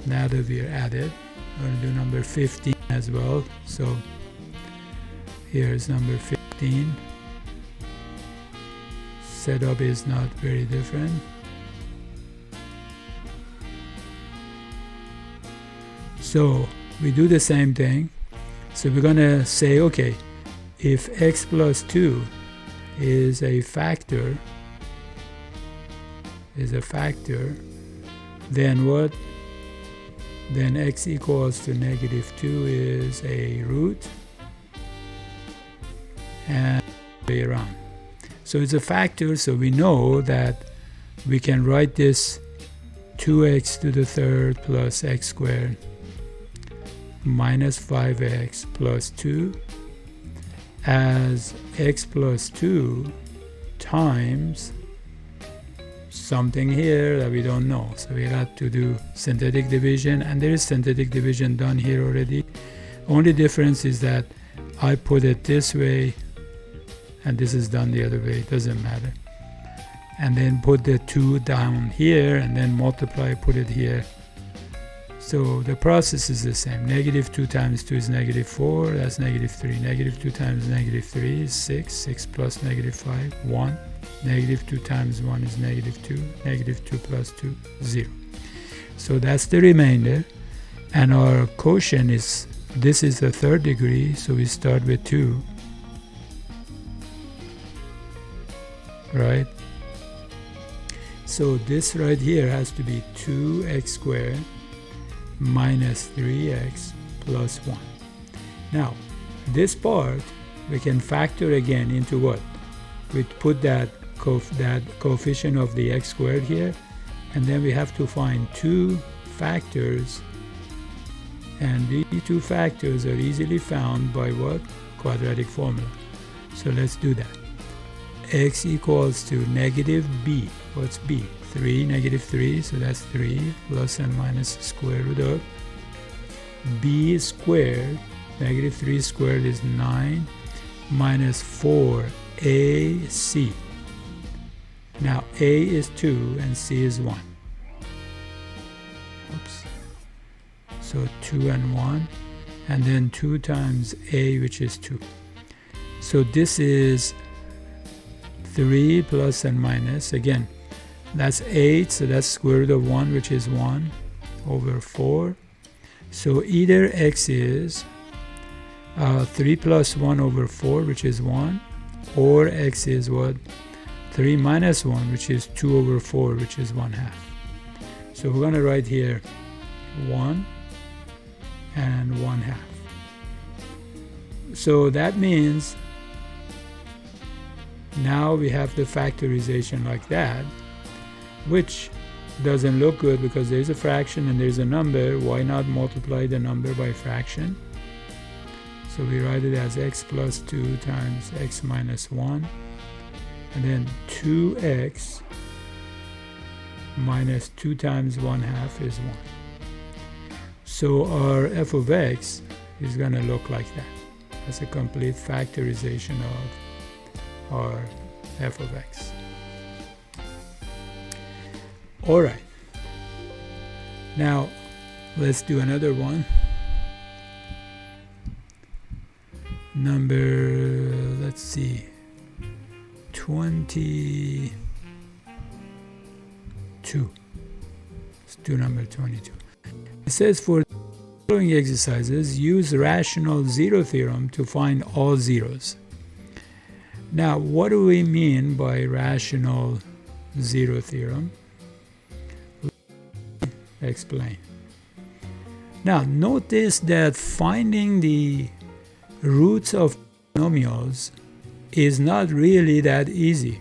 now that we're at it, I'm going to do number 15 as well. So here's number 15. Setup is not very different. So we do the same thing. So we're going to say, okay, if x plus 2 is a factor, then what? Then x equals to negative 2 is a root, and way around. So it's a factor, so we know that we can write this 2x to the third plus x squared minus 5x plus 2 as x plus 2 times something here that we don't know. So we have to do synthetic division, and there is synthetic division done here already. Only difference is that I put it this way and this is done the other way. It doesn't matter. And then put the 2 down here and then multiply, put it here. So the process is the same. Negative 2 times 2 is negative 4, that's negative 3. Negative 2 times negative 3 is 6. 6 plus negative 5, 1. Negative 2 times 1 is negative 2. Negative 2 plus 2, 0. So that's the remainder. And our quotient is, this is the third degree, so we start with 2. Right? So this right here has to be 2x squared minus 3x plus 1. Now, this part we can factor again into what? We put that coefficient of the x squared here, and then we have to find 2 factors, and these 2 factors are easily found by what? Quadratic formula. So let's do that. X equals to negative b. What's b? 3, negative 3, so that's 3 plus and minus square root of b squared, negative 3 squared is 9, minus 4ac. Now a is 2 and c is 1. Oops. So 2 and 1, and then 2 times a, which is 2. So this is 3 plus and minus, again, that's 8, so that's square root of 1, which is 1 over 4. So either x is 3 plus 1 over 4, which is 1, or x is what? 3 minus 1, which is 2 over 4, which is 1/2. So we're going to write here 1 and 1/2. So that means now we have the factorization like that, which doesn't look good because there's a fraction and there's a number. Why not multiply the number by fraction? So we write it as x plus 2 times x minus 1, and then 2x minus 2 times 1/2 is 1. So our f of x is going to look like that. That's a complete factorization of our f of x. All right. Now let's do another one. Number, let's see, 22. Let's do number 22. It says, for the following exercises, use rational zero theorem to find all zeros. Now, what do we mean by rational zero theorem? Let me explain. Now, notice that finding the roots of polynomials is not really that easy.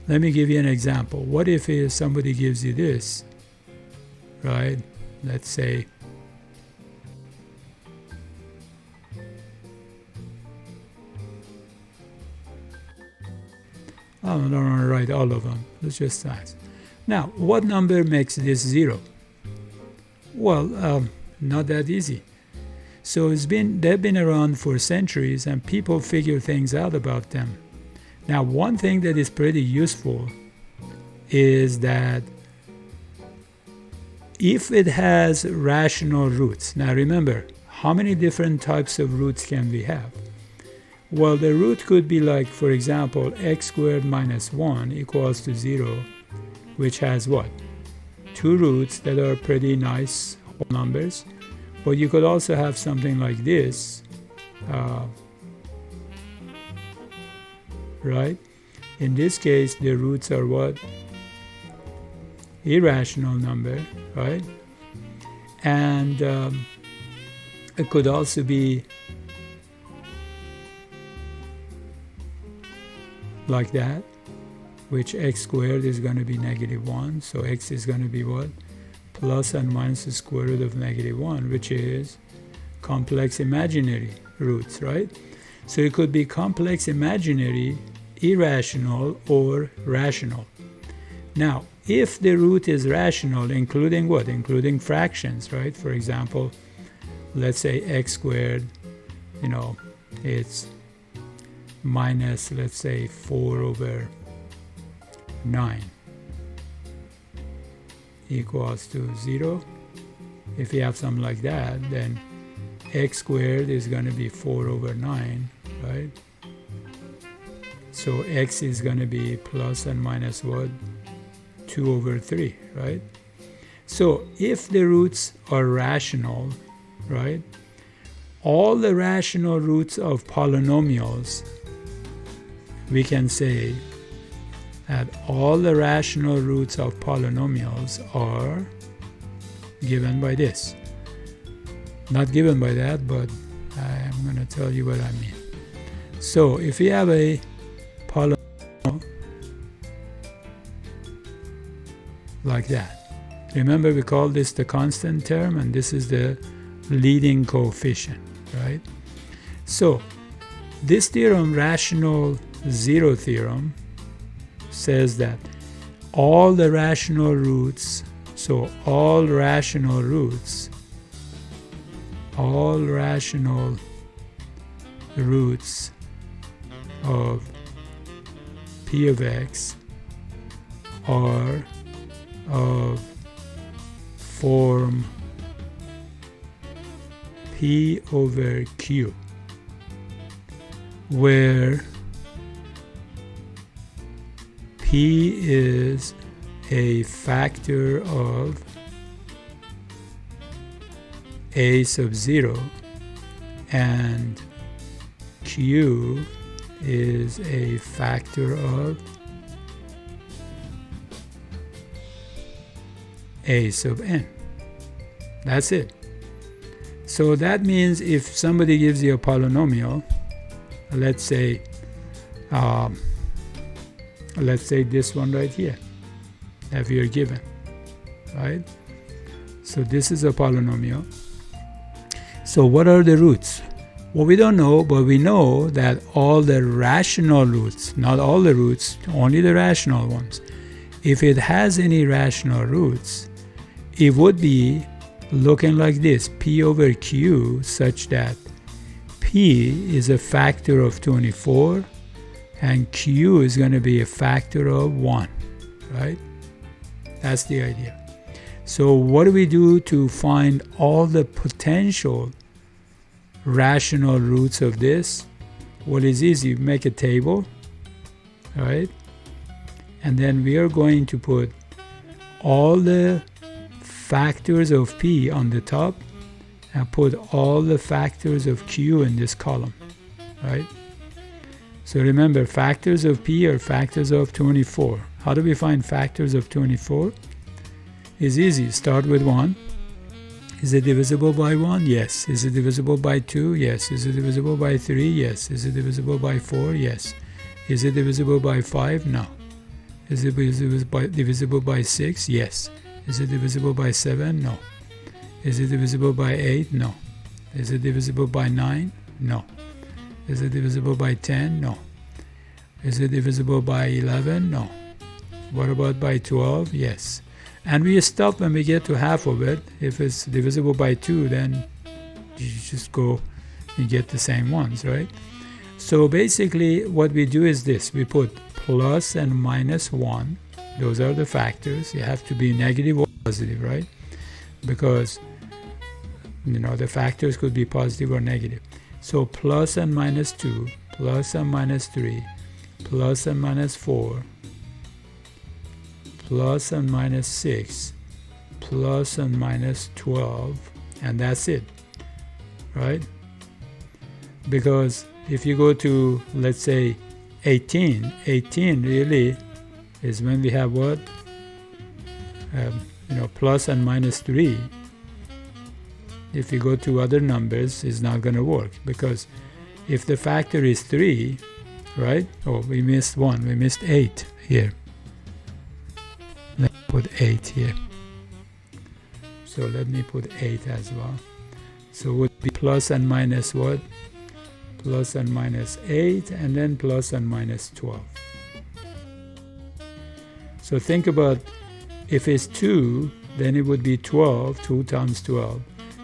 Let me give you an example. What if somebody gives you this, right? Let's say I don't want to write all of them. Let's just start. Now, what number makes this 0? Well, not that easy. So they've been around for centuries and people figure things out about them. Now, one thing that is pretty useful is that if it has rational roots. Now remember, how many different types of roots can we have? Well, the root could be like, for example, x squared minus 1 equals to 0, which has what? 2 roots that are pretty nice whole numbers. But you could also have something like this, right? In this case, the roots are what? Irrational number, right? And it could also be like that, which x squared is going to be -1. So x is going to be what? Plus and minus the square root of -1, which is complex imaginary roots, right? So it could be complex imaginary, irrational, or rational. Now, if the root is rational, including what? Including fractions, right? For example, let's say x squared, it's minus, let's say, 4 over 9 equals to 0. If you have something like that, then x squared is going to be 4 over 9, right? So x is going to be plus and minus what? 2 over 3, right? So if the roots are rational, right, all the rational roots of polynomials, we can say that all the rational roots of polynomials are given by this. Not given by that, but I'm going to tell you what I mean. So if we have a polynomial like that, remember we call this the constant term and this is the leading coefficient, right? So this theorem, rational zero theorem, says that all the rational roots, so all rational roots of p of x are of form p over q, where p is a factor of a sub 0 and q is a factor of a sub n. That's it. So that means if somebody gives you a polynomial, let's say this one right here that we are given, right? So this is a polynomial. So what are the roots? Well, we don't know, but we know that all the rational roots, not all the roots, only the rational ones, if it has any rational roots, it would be looking like this, p over q, such that p is a factor of 24 and q is going to be a factor of 1, right? That's the idea. So what do we do to find all the potential rational roots of this? Well, it's easy. You make a table, right? And then we are going to put all the factors of p on the top and put all the factors of q in this column, right? So remember, factors of p are factors of 24. How do we find factors of 24? It's easy. Start with 1. Is it divisible by 1? Yes. Is it divisible by 2? Yes. Is it divisible by 3? Yes. Is it divisible by 4? Yes. Is it divisible by 5? No. Is it divisible by 6? Yes. Is it divisible by 7? No. Is it divisible by 8? No. Is it divisible by 9? No. Is it divisible by 10? No. Is it divisible by 11? No. What about by 12? Yes. And we stop when we get to half of it. If it's divisible by 2, then you just go and get the same ones, right? So basically what we do is this. We put plus and minus 1. Those are the factors. You have to be negative or positive, right? Because, the factors could be positive or negative. So plus and minus 2, plus and minus 3, plus and minus 4, plus and minus 6, plus and minus 12, and that's it, right? Because if you go to, let's say, 18 really is when we have what? Plus and minus 3. If you go to other numbers, it's not going to work, because if the factor is 3, right? Oh, we missed 1. We missed 8 here. Let's put 8 here. So let me put 8 as well. So it would be plus and minus what? Plus and minus 8, and then plus and minus 12. So think about, if it's 2, then it would be 12, 2 times 12.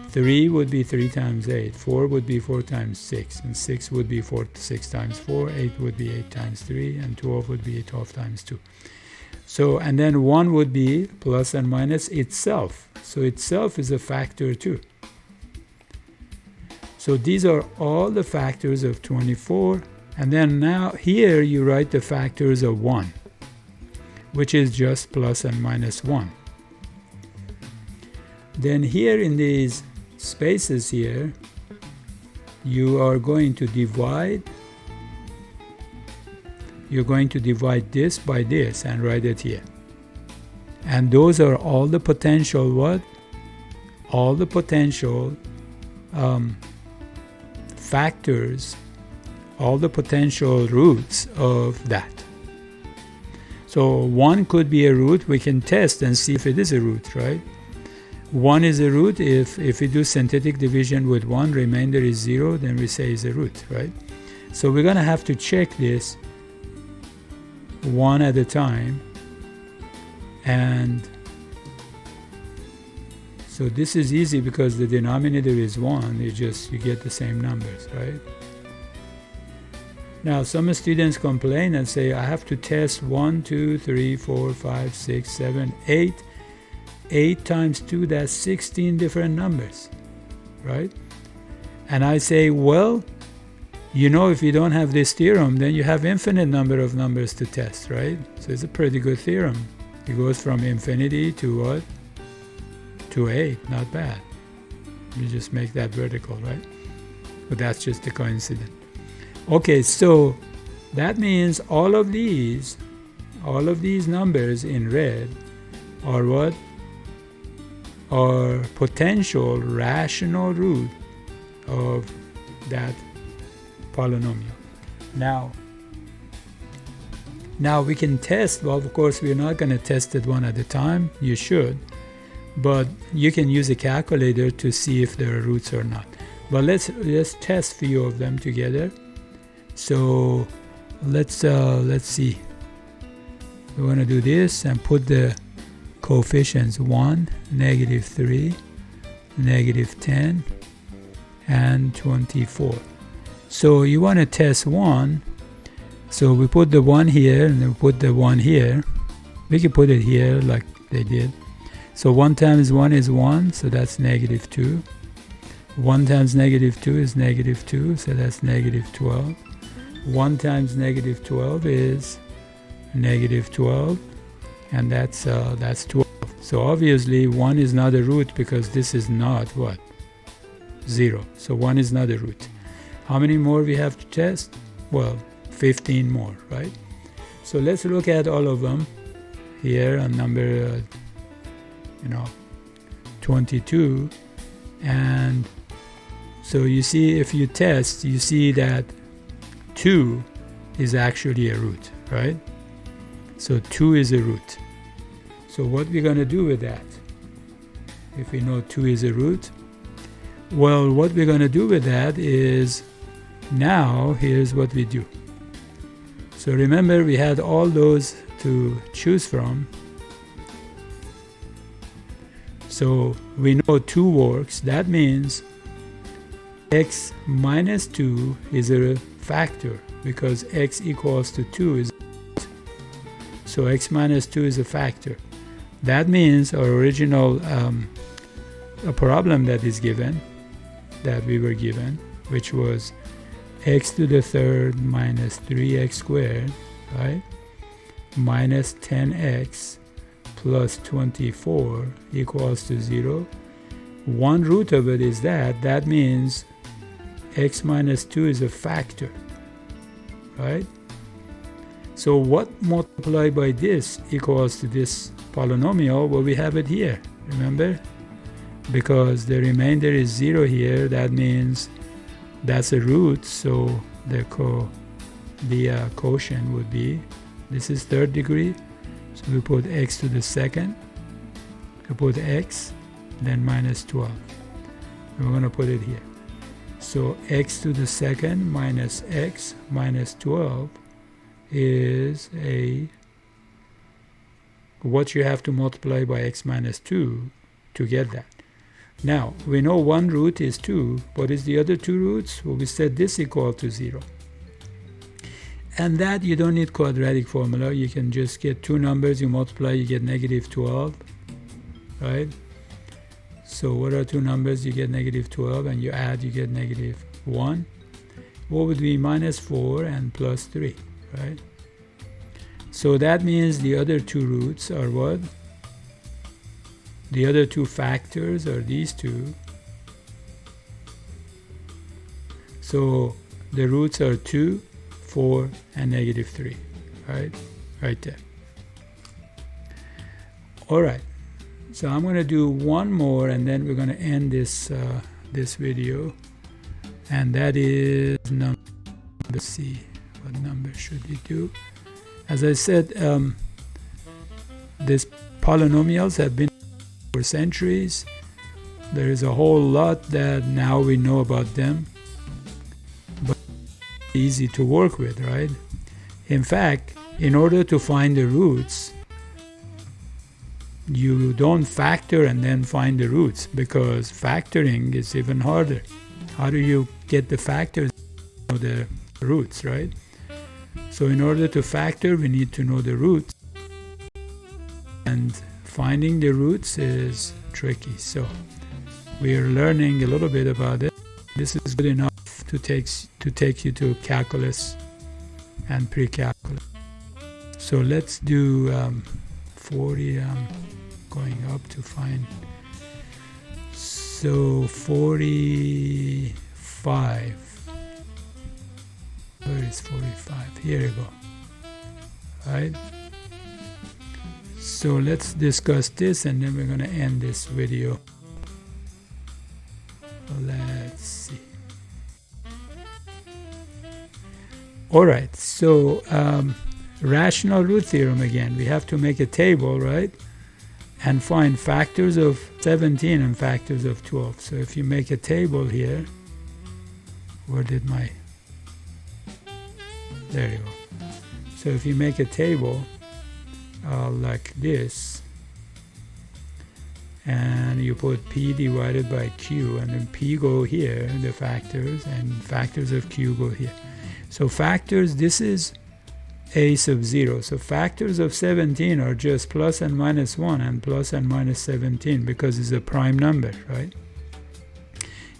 3 would be 3 times 8. 4 would be 4 times 6. And 6 would be 6 times 4. 8 would be 8 times 3. And 12 would be 12 times 2. So, and then 1 would be plus and minus itself. So itself is a factor too. So these are all the factors of 24. And then now here you write the factors of 1, which is just plus and minus 1. Then here in these spaces here, you are going to divide. You're going to divide this by this and write it here. And those are all the potential what? All the potential factors, all the potential roots of that. So 1 could be a root. We can test and see if it is a root, right? 1 is a root. If we do synthetic division with 1, remainder is 0, then we say it's a root, right? So we're going to have to check this one at a time. And so this is easy because the denominator is 1. You get the same numbers, right? Now some students complain and say, I have to test 1, 2, 3, 4, 5, 6, 7, 8. 8 times 2, that's 16 different numbers, right? And I say, well, if you don't have this theorem, then you have infinite number of numbers to test, right? So it's a pretty good theorem. It goes from infinity to what? To 8, not bad. You just make that vertical, right? but that's just a coincidence. Okay, so that means all of these numbers in red are what? Are potential rational root of that polynomial. Now we can test. Well, of course, we're not going to test it one at a time. You should, but you can use a calculator to see if there are roots or not. But let's test a few of them together. So let's see. We want to do this and put the coefficients 1, -3, -10, and 24. So you want to test 1. So we put the 1 here and then put the 1 here. We can put it here like they did. So 1 times 1 is 1, so that's -2. 1 times -2 is -2, so that's -12. 1 times -12 is -12, and that's 12. So obviously 1 is not a root because this is not what? 0. So 1 is not a root. How many more we have to test? Well, 15 more, right? So let's look at all of them here on number 22. And so you see, if you test, you see that 2 is actually a root, right? So 2 is a root. So what we're going to do with that, if we know 2 is a root? Well, what we're going to do with that is, now here's what we do. So remember, we had all those to choose from. So we know 2 works. That means x minus 2 is a factor because x equals to 2 is. So x minus 2 is a factor. That means our original a problem that is given, that we were given, which was x to the third minus 3x squared, right? Minus 10x plus 24 equals to 0. One root of it is that. That means x minus 2 is a factor, right? So what multiplied by this equals to this polynomial? Well, we have it here, remember? Because the remainder is 0 here, that means that's a root, so the quotient would be, this is third degree, so we put x to the second, we put x, then minus 12. And we're going to put it here. So x to the second minus x minus 12 is what you have to multiply by x minus 2 to get that. Now, we know one root is 2. What is the other 2 roots? Well, we said this equal to 0. And that you don't need quadratic formula. You can just get 2 numbers, you multiply, you get -12, right? So what are 2 numbers? You get -12, and you add, you get -1. What would be -4 and +3, right? So that means the other 2 roots are what? The other 2 factors are these 2. So the roots are 2, 4, and -3, right? Right there. All right. So I'm going to do one more, and then we're going to end this this video. And that is number. Let's see, what number should we do? As I said, these polynomials have been for centuries. There is a whole lot that now we know about them, but easy to work with, right? In fact, in order to find the roots, you don't factor and then find the roots, because factoring is even harder. How do you get the factors to know the roots, right? So in order to factor, we need to know the roots, and finding the roots is tricky. So we are learning a little bit about it. This is good enough to take you to calculus and pre-calculus. So let's do 40. I'm going up to find. So 45 45. Where is 45? Here we go. Right? So let's discuss this and then we're going to end this video. Let's see. Alright, so rational root theorem again. We have to make a table, right? And find factors of 17 and factors of 12. So if you make a table here, where did my... There you go. So if you make a table like this, and you put P divided by Q, and then P go here, the factors, and factors of Q go here. So factors, this is A sub 0. So factors of 17 are just plus and minus 1 and plus and minus 17 because it's a prime number, right?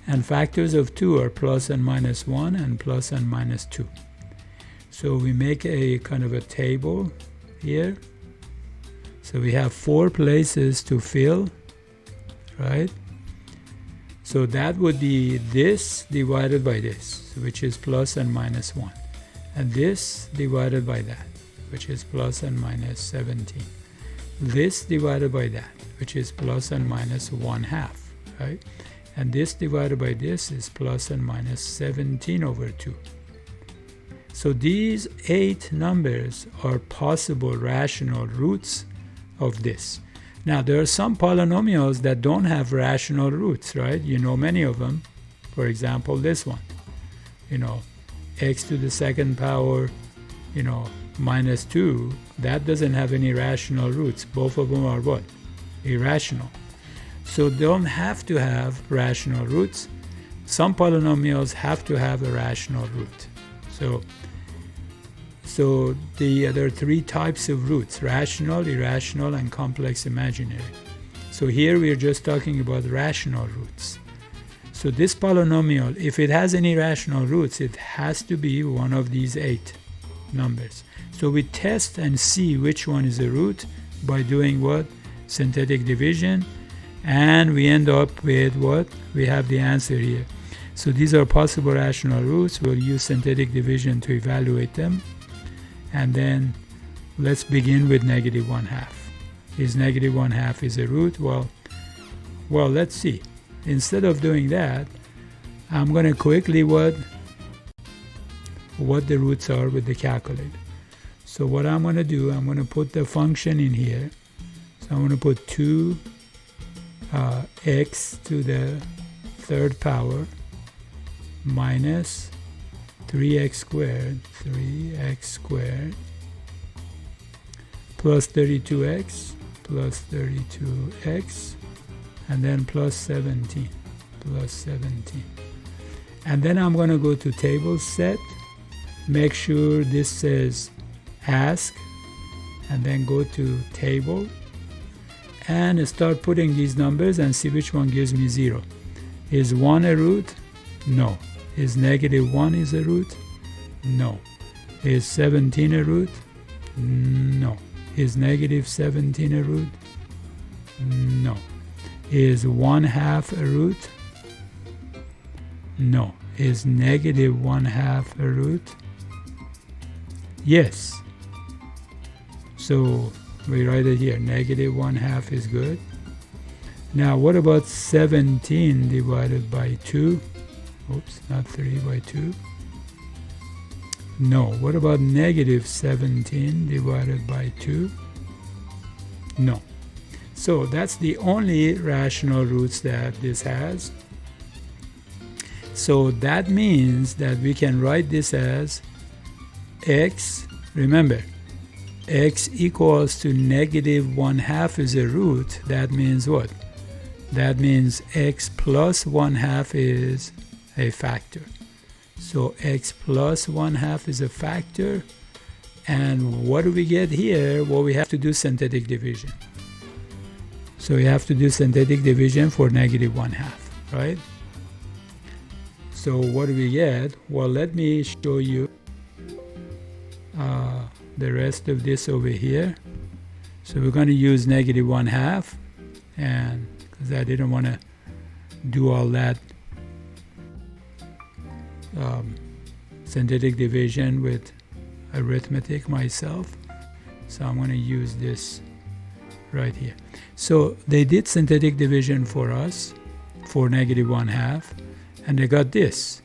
And factors of 2 are plus and minus 1 and plus and minus 2. So we make a kind of a table here. So we have 4 places to fill, right? So that would be this divided by this, which is plus and minus 1. And this divided by that, which is plus and minus 17. This divided by that, which is plus and minus 1/2, right? And this divided by this is plus and minus 17 over 2. So these 8 numbers are possible rational roots of this. Now there are some polynomials that don't have rational roots, right? You know many of them. For example, this one, you know, x to the second power, you know, minus 2, that doesn't have any rational roots. Both of them are what? Irrational. So they don't have to have rational roots. Some polynomials have to have a rational root. So there are 3 types of roots: rational, irrational, and complex imaginary. So here we are just talking about rational roots. So this polynomial, if it has any rational roots, it has to be one of these 8 numbers. So we test and see which one is a root by doing what? Synthetic division. And we end up with what? We have the answer here. So these are possible rational roots. We'll use synthetic division to evaluate them. And then let's begin with negative 1/2. Is negative 1/2 is a root? Well, let's see. Instead of doing that, I'm going to quickly what the roots are with the calculator. So what I'm going to do, I'm going to put the function in here. So I'm going to put 2x to the third power minus 3x squared plus 32x and then plus 17. And then I'm going to go to table set, make sure this says ask, and then go to table and start putting these numbers and see which one gives me 0. Is 1 a root? No. Is negative 1 is a root? No. Is 17 a root? No. Is negative 17 a root? No. Is 1/2 a root? No. Is negative 1/2 a root? Yes. So we write it here. Negative 1/2 is good. Now what about 17 divided by 2? Oops, not 3 by 2. No. What about negative 17 divided by 2? No. So that's the only rational roots that this has. So that means that we can write this as x, remember, x equals to negative 1/2 is a root. That means what? That means x plus 1/2 is a factor. So x plus 1/2 is a factor. And what do we get here? Well, we have to do synthetic division. So we have to do synthetic division for negative 1/2, right? So what do we get? Well, let me show you the rest of this over here. So we're going to use negative 1/2, and because I didn't want to do all that synthetic division with arithmetic myself, so I'm going to use this right here. So they did synthetic division for us for -1/2, and they got this.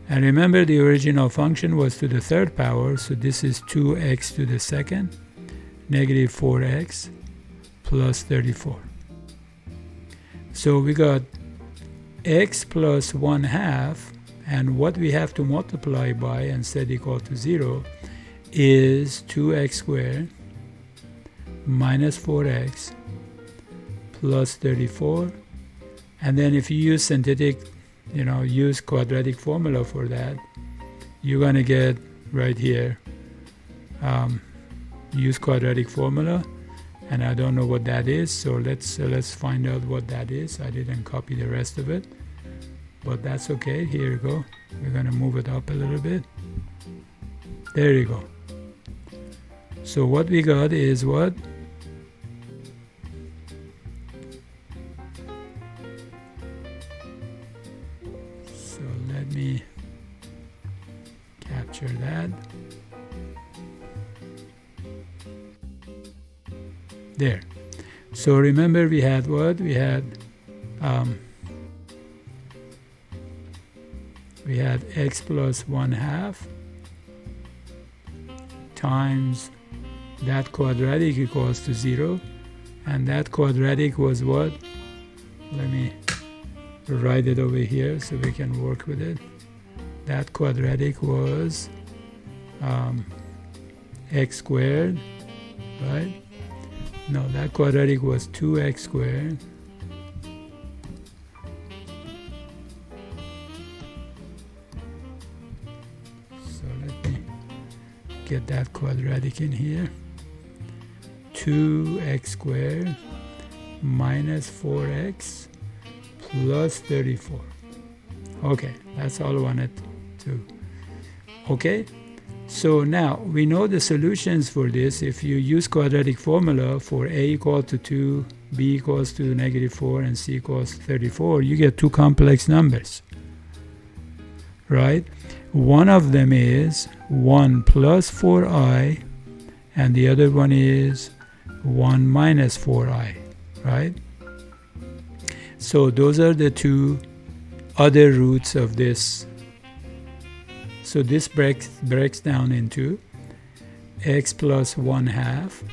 And remember, the original function was to the third power, so this is 2x to the second, -4x plus 34. So we got x plus 1/2, and what we have to multiply by and set equal to 0 is 2x squared minus 4x plus 34. And then if you use synthetic, use quadratic formula for that, you're going to get right here, use quadratic formula, and I don't know what that is, so let's find out what that is. I didn't copy the rest of it, but that's okay. Here you go. We're going to move it up a little bit. There you go. So what we got is what? So let me capture that. There. So remember, we had what? We had x plus 1/2 times that quadratic equals to 0, and that quadratic was what? Let me write it over here so we can work with it. That quadratic was x squared, right? No, that quadratic was 2x squared so let me get that quadratic in here. 2x squared minus 4x plus 34. Okay, that's all I wanted to. Okay, so now we know the solutions for this. If you use quadratic formula for a equal to 2, b equals to -4, and c equals to 34, you get two complex numbers, right? One of them is 1 plus 4i, and the other one is 1 minus 4i, right? So those are the two other roots of this. So this breaks down into x plus 1/2,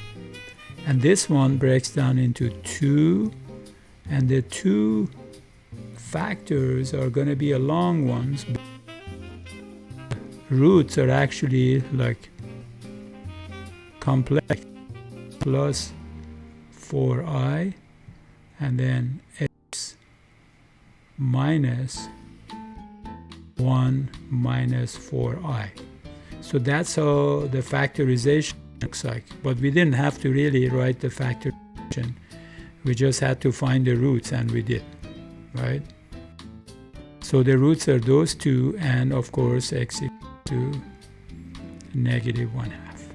and this one breaks down into 2, and the two factors are going to be long ones. Roots are actually like complex, plus 4i, and then x minus 1 minus 4i. So that's how the factorization looks like. But we didn't have to really write the factorization. We just had to find the roots, and we did, right? So the roots are those two, and of course x equals to -1/2.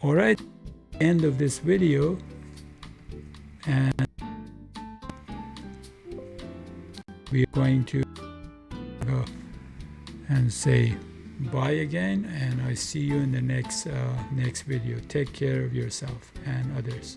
All right, end of this video, and we're going to go and say bye again, and I see you in the next video. Take care of yourself and others.